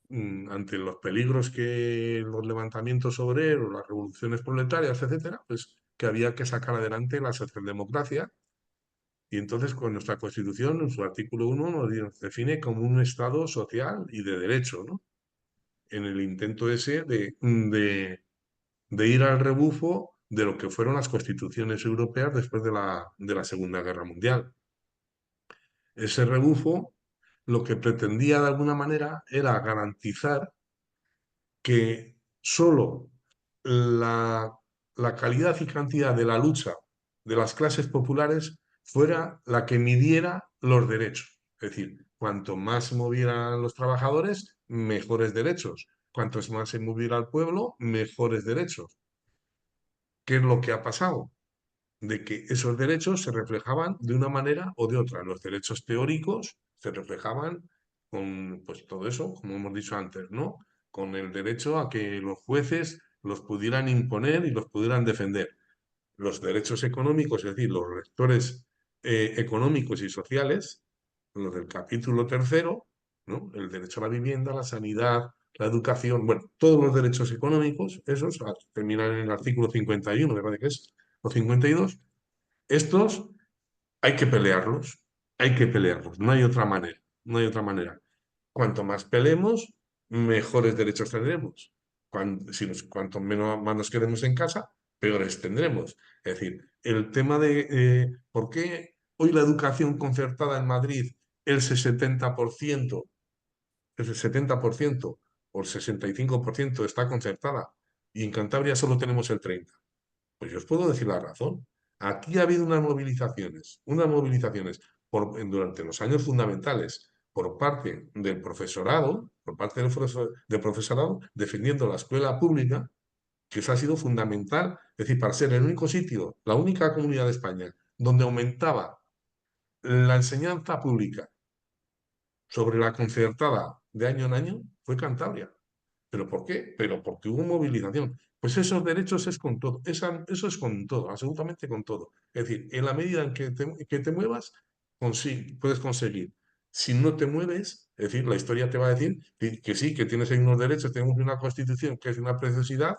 ante los peligros que los levantamientos obreros, las revoluciones proletarias, etcétera, pues que había que sacar adelante la socialdemocracia. Y entonces con nuestra Constitución, en su artículo 1, nos define como un Estado social y de derecho, ¿no? En el intento ese de ir al rebufo de lo que fueron las constituciones europeas después de la Segunda Guerra Mundial. Ese rebufo lo que pretendía de alguna manera era garantizar que solo la calidad y cantidad de la lucha de las clases populares fuera la que midiera los derechos. Es decir, cuanto más se movieran los trabajadores, mejores derechos. Cuantos más se moviera el pueblo, mejores derechos. ¿Qué es lo que ha pasado? De que esos derechos se reflejaban de una manera o de otra. Los derechos teóricos se reflejaban con pues, todo eso, como hemos dicho antes, ¿no? Con el derecho a que los jueces los pudieran imponer y los pudieran defender. Los derechos económicos, es decir, los rectores económicos y sociales, los del capítulo tercero, ¿no? El derecho a la vivienda, la sanidad, la educación, bueno, todos los derechos económicos, esos terminan en el artículo 51, me parece que es, o 52, estos hay que pelearlos, no hay otra manera, no hay otra manera. Cuanto más peleemos, mejores derechos tendremos. Cuanto menos más nos quedemos en casa, peores tendremos. Es decir, el tema de por qué hoy la educación concertada en Madrid, el 70%, el 70% o el 65% está concertada y en Cantabria solo tenemos el 30%. Pues yo os puedo decir la razón. Aquí ha habido unas movilizaciones durante los años fundamentales por parte del profesorado, del profesorado, defendiendo la escuela pública, que eso ha sido fundamental. Es decir, para ser el único sitio, la única comunidad de España, donde aumentaba la enseñanza pública sobre la concertada de año en año, fue Cantabria. ¿Pero por qué? Pero porque hubo movilización. Pues esos derechos es con todo, eso es con todo, absolutamente con todo. Es decir, en la medida en que te muevas, puedes conseguir. Si no te mueves, es decir, la historia te va a decir que sí, que tienes ahí unos derechos, tenemos una constitución que es una preciosidad,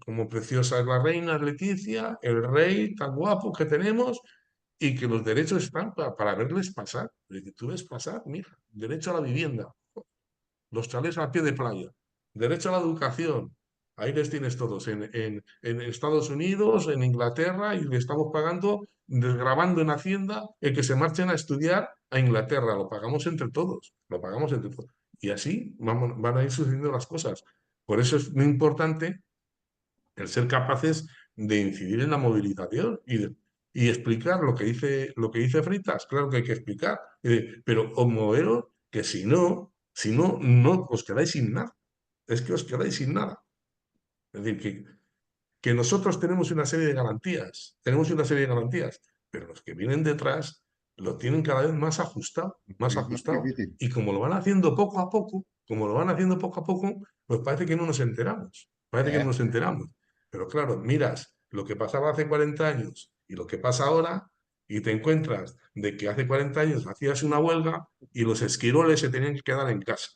como preciosa es la reina Leticia, el rey tan guapo que tenemos, y que los derechos están para verles pasar. Es decir, tú ves pasar, mira, derecho a la vivienda, los chalés a pie de playa, derecho a la educación, ahí les tienes todos, en Estados Unidos, en Inglaterra, y le estamos pagando, desgravando en Hacienda, el que se marchen a estudiar a Inglaterra, lo pagamos entre todos, lo pagamos entre todos. Y así van a ir sucediendo las cosas. Por eso es muy importante el ser capaces de incidir en la movilización y explicar lo que dice Freitas, claro que hay que explicar, pero os moveros que si no, no os quedáis sin nada. Es que os quedáis sin nada. Es decir, que nosotros tenemos una serie de garantías, pero los que vienen detrás lo tienen cada vez más ajustado, más es más ajustado. difícil. Y como lo van haciendo poco a poco, pues parece que no nos enteramos. Parece que no nos enteramos. Pero claro, miras lo que pasaba hace 40 años y lo que pasa ahora, y te encuentras de que hace 40 años hacías una huelga y los esquiroles se tenían que quedar en casa.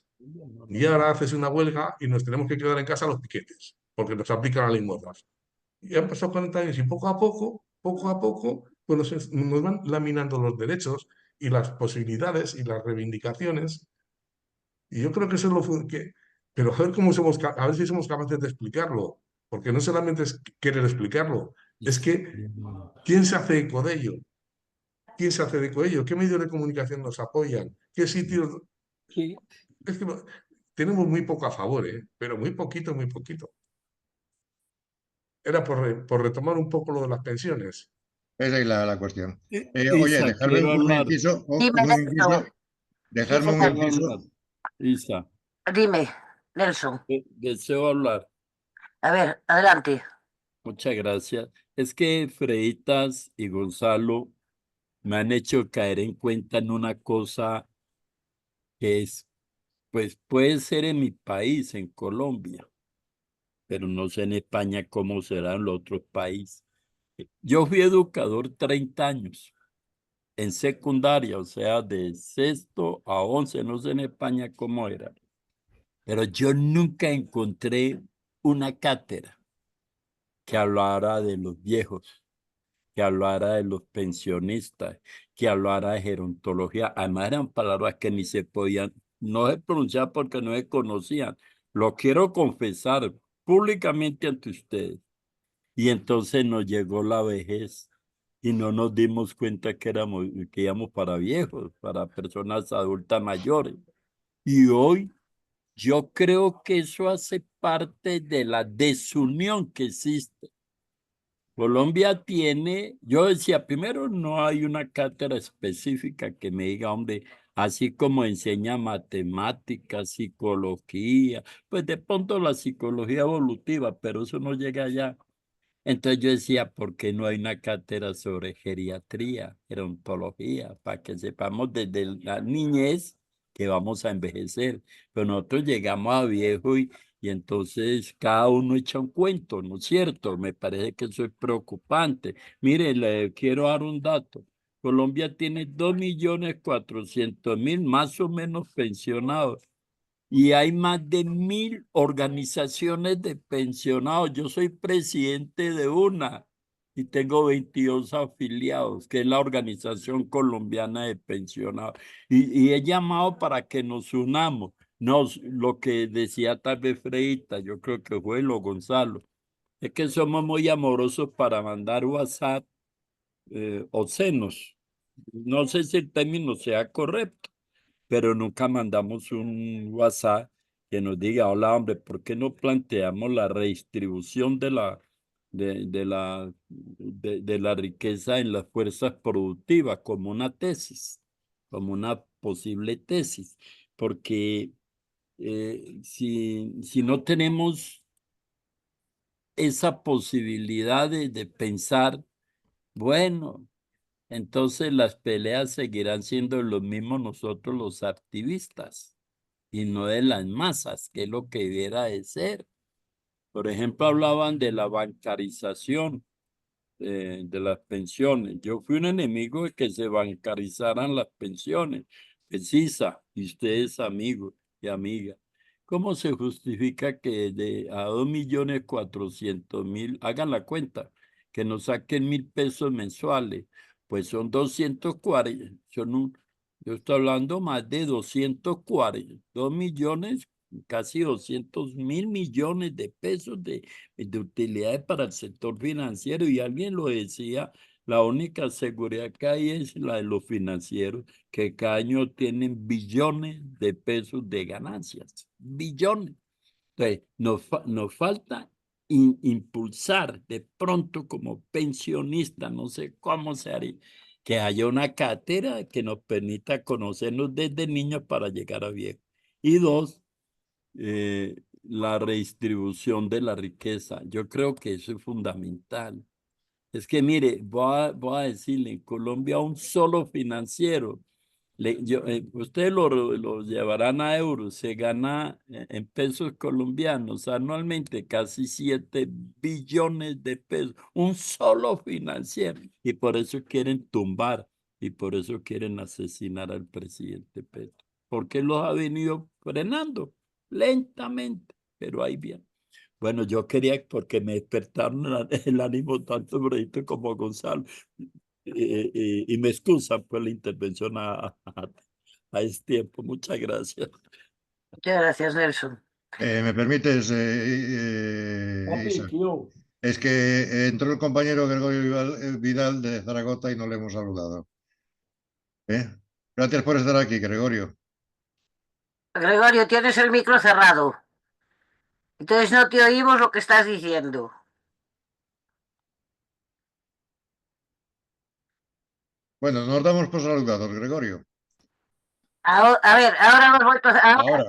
Y ahora haces una huelga y nos tenemos que quedar en casa los piquetes, porque nos aplican la ley Mordaza. Y han pasado 40 años y poco a poco, pues nos van laminando los derechos y las posibilidades y las reivindicaciones. Y yo creo que eso es que... Pero a ver, a ver si somos capaces de explicarlo, porque no solamente es querer explicarlo, es que ¿quién se hace eco de ello? ¿Quién se hace eco de ello? ¿Qué medios de comunicación nos apoyan? ¿Qué sitios? Sí. Es que tenemos muy poco a favor, pero muy poquito, muy poquito. Era por retomar un poco lo de las pensiones. Esa es la cuestión. Oye, Isa, dejarme quiero un hablar. inciso, Dime, Nelson. dejarme un Quiero inciso. hablar. Isa, Dime, Nelson. deseo hablar. A ver, adelante. Muchas gracias. Es que Freitas y Gonzalo me han hecho caer en cuenta en una cosa que es, pues puede ser en mi país, en Colombia, pero no sé en España cómo será en los otros países. Yo fui educador 30 años en secundaria, o sea, de sexto a 11, no sé en España cómo era, pero yo nunca encontré una cátedra que hablara de los viejos, que hablara de los pensionistas, que hablara de gerontología. Además eran palabras que ni se podían, no se pronunciaban porque no se conocían. Lo quiero confesar públicamente ante ustedes. Y entonces nos llegó la vejez y no nos dimos cuenta que íbamos para viejos, para personas adultas mayores. Y hoy yo creo que eso hace parte de la desunión que existe. Colombia tiene, yo decía, primero no hay una cátedra específica que me diga, hombre, así como enseña matemáticas, psicología, pues de pronto la psicología evolutiva, pero eso no llega allá. Entonces yo decía, ¿por qué no hay una cátedra sobre geriatría, gerontología, para que sepamos desde la niñez que vamos a envejecer? Pero nosotros llegamos a viejo y entonces cada uno echa un cuento, ¿no es cierto? Me parece que eso es preocupante. Mire, le quiero dar un dato. Colombia tiene 2.400.000 más o menos pensionados. Y hay más de 1.000 organizaciones de pensionados. Yo soy presidente de una y tengo 22 afiliados, que es la Organización Colombiana de Pensionados. Y he llamado para que nos unamos. Lo que decía tal vez Freita, yo creo que fue lo Gonzalo, es que somos muy amorosos para mandar WhatsApp o senos. No sé si el término sea correcto, pero nunca mandamos un WhatsApp que nos diga, hola hombre, ¿por qué no planteamos la redistribución de la riqueza en las fuerzas productivas como una tesis, como una posible tesis? Porque si no tenemos esa posibilidad de pensar, bueno, entonces las peleas seguirán siendo los mismos nosotros los activistas y no de las masas, que es lo que debiera de ser. Por ejemplo, hablaban de la bancarización de las pensiones. Yo fui un enemigo de que se bancarizaran las pensiones. Precisa, y ustedes amigos y amigas, ¿cómo se justifica que a 2.400.000, hagan la cuenta, que nos saquen 1.000 pesos mensuales? Pues son 240, yo estoy hablando más de 240, 2.000.000, casi 200.000 millones de pesos de utilidades para el sector financiero, y alguien lo decía, la única seguridad que hay es la de los financieros, que cada año tienen billones de pesos de ganancias, billones. Entonces, nos falta impulsar de pronto como pensionista, no sé cómo se haría, que haya una cátedra que nos permita conocernos desde niños para llegar a viejo. Y dos, la redistribución de la riqueza. Yo creo que eso es fundamental. Es que, mire, voy a decirle, en Colombia un solo financiero Ustedes lo llevarán a euros, se gana en pesos colombianos anualmente casi 7 billones de pesos, un solo financiero, y por eso quieren tumbar y por eso quieren asesinar al presidente Petro, porque los ha venido frenando lentamente, pero ahí bien. Bueno, yo quería, porque me despertaron el ánimo tanto Brito como Gonzalo, y me excusan por la intervención a este tiempo. Muchas gracias. Muchas gracias, Nelson. ¿Me permites, Isa? Es que entró el compañero Gregorio Vidal de Zaragoza y no le hemos saludado. Gracias por estar aquí, Gregorio. Gregorio, tienes el micro cerrado. Entonces no te oímos lo que estás diciendo. Bueno, nos damos por saludados, Gregorio. A ver, ahora hemos vuelto a... Ahora.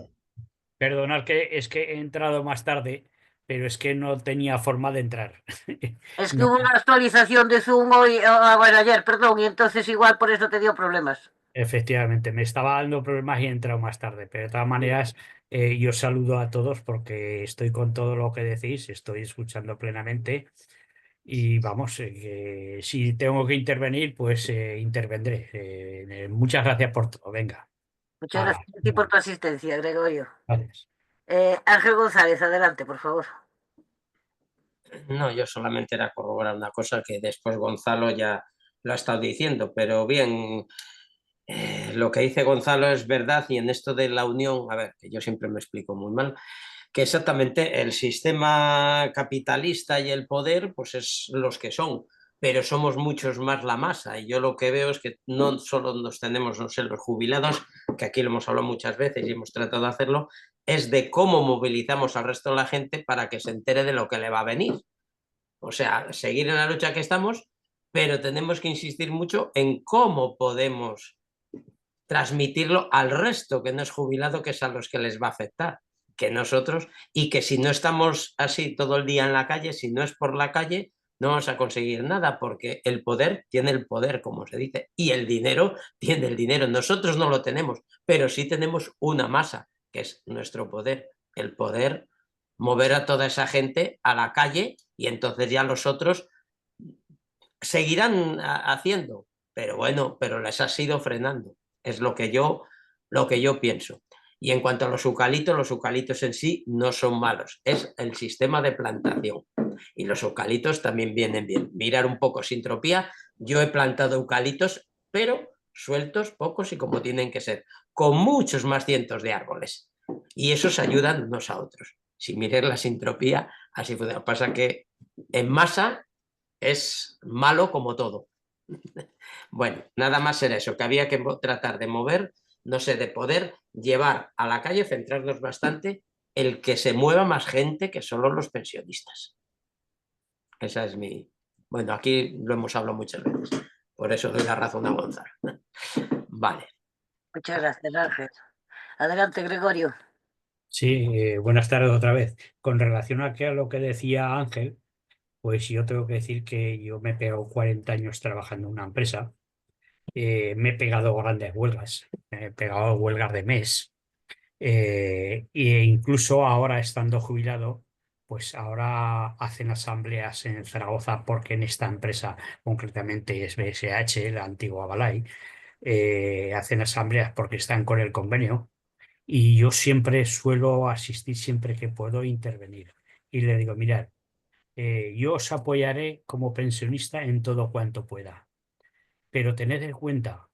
Perdonad que es que he entrado más tarde, pero es que no tenía forma de entrar. Es que No. hubo una actualización de Zoom hoy, bueno, ayer, perdón, y entonces igual por eso te dio problemas. Efectivamente, me estaba dando problemas y he entrado más tarde, pero de todas maneras yo saludo a todos porque estoy con todo lo que decís, estoy escuchando plenamente y vamos, que si tengo que intervenir, pues intervendré. Muchas gracias por todo, venga. Muchas gracias a ti por tu asistencia, Gregorio. Gracias. Ángel González, adelante, por favor. No, yo solamente era corroborar una cosa que después Gonzalo ya lo ha estado diciendo, pero bien, lo que dice Gonzalo es verdad y en esto de la unión, a ver, que yo siempre me explico muy mal, que exactamente el sistema capitalista y el poder pues es los que son, pero somos muchos más la masa y yo lo que veo es que no solo nos tenemos, no sé, los jubilados, que aquí lo hemos hablado muchas veces y hemos tratado de hacerlo, es de cómo movilizamos al resto de la gente para que se entere de lo que le va a venir. O sea, seguir en la lucha que estamos, pero tenemos que insistir mucho en cómo podemos transmitirlo al resto que no es jubilado, que es a los que les va a afectar, que nosotros, y que si no estamos así todo el día en la calle, si no es por la calle, no vamos a conseguir nada, porque el poder tiene el poder, como se dice, y el dinero tiene el dinero. Nosotros no lo tenemos, pero sí tenemos una masa, que es nuestro poder, el poder mover a toda esa gente a la calle y entonces ya los otros seguirán haciendo, pero bueno, pero les has ido frenando. Es lo que yo pienso. Y en cuanto a los eucaliptos en sí no son malos, es el sistema de plantación. Y los eucaliptos también vienen bien. Mirar un poco Sintropía, yo he plantado eucaliptos, pero sueltos, pocos y como tienen que ser, con muchos más cientos de árboles. Y esos ayudan unos a otros. Si miréis la Sintropía, así funciona. Lo que pasa que en masa es malo como todo. Bueno, nada más era eso, que había que tratar de mover, no sé, de poder llevar a la calle, centrarnos bastante, el que se mueva más gente que solo los pensionistas. Esa es mi... Bueno, aquí lo hemos hablado muchas veces, por eso doy la razón a Gonzalo. Vale. Muchas gracias, Ángel. Adelante, Gregorio. Sí, buenas tardes otra vez. Con relación a lo que decía Ángel, pues yo tengo que decir que yo me he pegado 40 años trabajando en una empresa. Me he pegado grandes huelgas, me he pegado huelgas de mes. E incluso ahora estando jubilado, pues ahora hacen asambleas en Zaragoza porque en esta empresa, concretamente es BSH, la antigua Balay, hacen asambleas porque están con el convenio y yo siempre suelo asistir siempre que puedo intervenir. Y le digo, mirad, yo os apoyaré como pensionista en todo cuanto pueda, pero tened en cuenta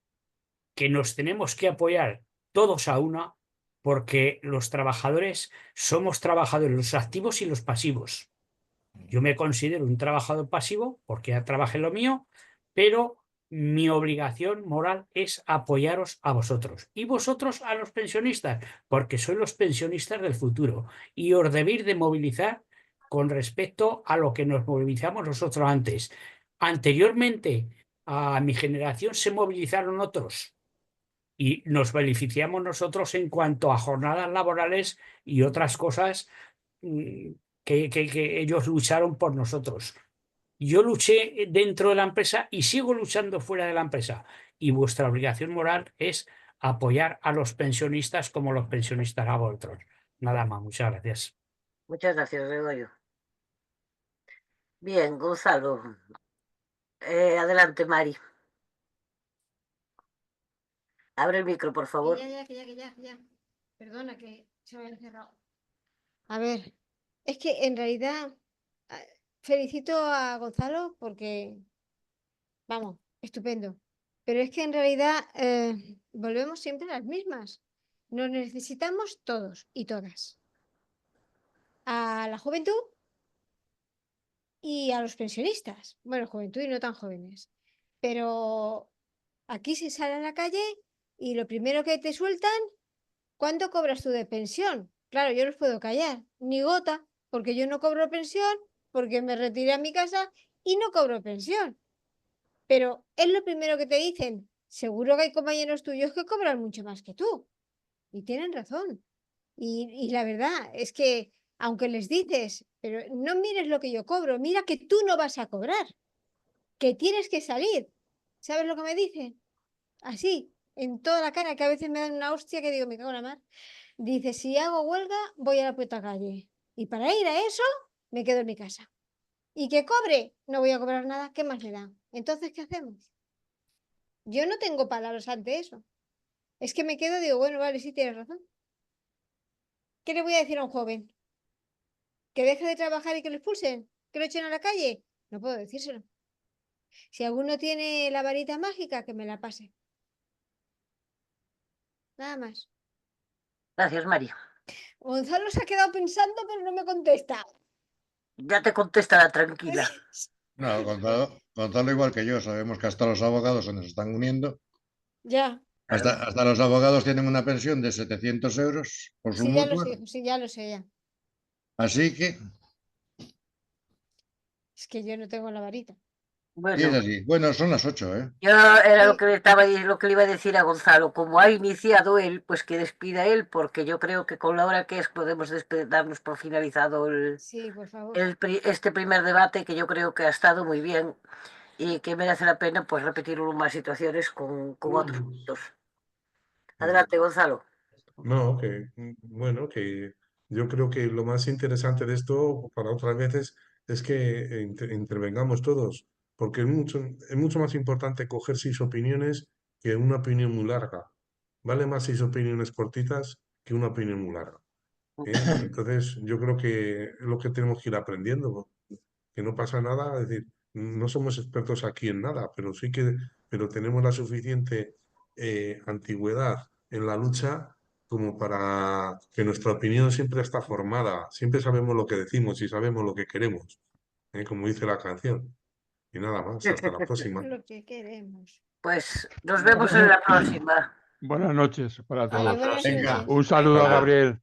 que nos tenemos que apoyar todos a una porque los trabajadores somos trabajadores, los activos y los pasivos. Yo me considero un trabajador pasivo porque ya trabajé lo mío, pero mi obligación moral es apoyaros a vosotros y vosotros a los pensionistas, porque sois los pensionistas del futuro y os debéis de movilizar con respecto a lo que nos movilizamos nosotros antes. Anteriormente a mi generación se movilizaron otros y nos beneficiamos nosotros en cuanto a jornadas laborales y otras cosas que ellos lucharon por nosotros. Yo luché dentro de la empresa y sigo luchando fuera de la empresa. Y vuestra obligación moral es apoyar a los pensionistas como los pensionistas a vosotros. Nada más, muchas gracias. Muchas gracias, Gregorio. Bien, Gonzalo. Adelante, Mari. Abre el micro, por favor. Ya. Perdona que se me ha cerrado. A ver, es que en realidad felicito a Gonzalo porque, vamos, estupendo. Pero es que en realidad volvemos siempre a las mismas. Nos necesitamos todos y todas. A la juventud y a los pensionistas. Bueno, juventud y no tan jóvenes. Pero aquí se sale a la calle y lo primero que te sueltan, ¿cuánto cobras tú de pensión? Claro, yo los puedo callar. Ni gota, porque yo no cobro pensión, porque me retiré a mi casa y no cobro pensión. Pero es lo primero que te dicen. Seguro que hay compañeros tuyos que cobran mucho más que tú. Y tienen razón. Y la verdad es que, aunque les dices, pero no mires lo que yo cobro, mira que tú no vas a cobrar, que tienes que salir. ¿Sabes lo que me dicen? Así, en toda la cara, que a veces me dan una hostia que digo, me cago en la mar. Dice, si hago huelga, voy a la puta calle. Y para ir a eso, me quedo en mi casa. Y que cobre, no voy a cobrar nada, ¿qué más me da? Entonces, ¿qué hacemos? Yo no tengo palabras ante eso. Es que me quedo y digo, bueno, vale, sí tienes razón. ¿Qué le voy a decir a un joven? ¿Que deje de trabajar y que lo expulsen? ¿Que lo echen a la calle? No puedo decírselo. Si alguno tiene la varita mágica, que me la pase. Nada más. Gracias, Mari. Gonzalo se ha quedado pensando, pero no me contesta. Ya te contestará, tranquila. No, Gonzalo igual que yo, sabemos que hasta los abogados se nos están uniendo. Ya. Hasta los abogados tienen una pensión de 700 euros por su Sí, ya lo mutua. sé, sí, ya lo sé, ya. Así que, Es que yo no tengo la varita. y es Bueno, así. Bueno, son las 8, ¿eh? yo era lo Sí. que estaba lo que le iba a decir a Gonzalo. Como ha iniciado él, pues que despida él, porque yo creo que con la hora que es podemos darnos por finalizado Sí, por favor. este primer debate, que yo creo que ha estado muy bien y que merece la pena pues repetirlo en más situaciones con otros puntos. Adelante, Gonzalo. No, bueno, que yo creo que lo más interesante de esto para otras veces es que intervengamos todos, porque es mucho más importante coger 6 opiniones que una opinión muy larga. Vale más 6 opiniones cortitas que una opinión muy larga. Entonces, yo creo que es lo que tenemos que ir aprendiendo, que no pasa nada, es decir, no somos expertos aquí en nada, pero tenemos la suficiente antigüedad en la lucha como para que nuestra opinión siempre está formada, siempre sabemos lo que decimos y sabemos lo que queremos, como dice la canción. Y nada más, hasta la próxima. Lo que queremos. Pues nos vemos en la próxima. Buenas noches para Vale, todos. buenas Venga. noches. Un saludo a Venga. Gabriel.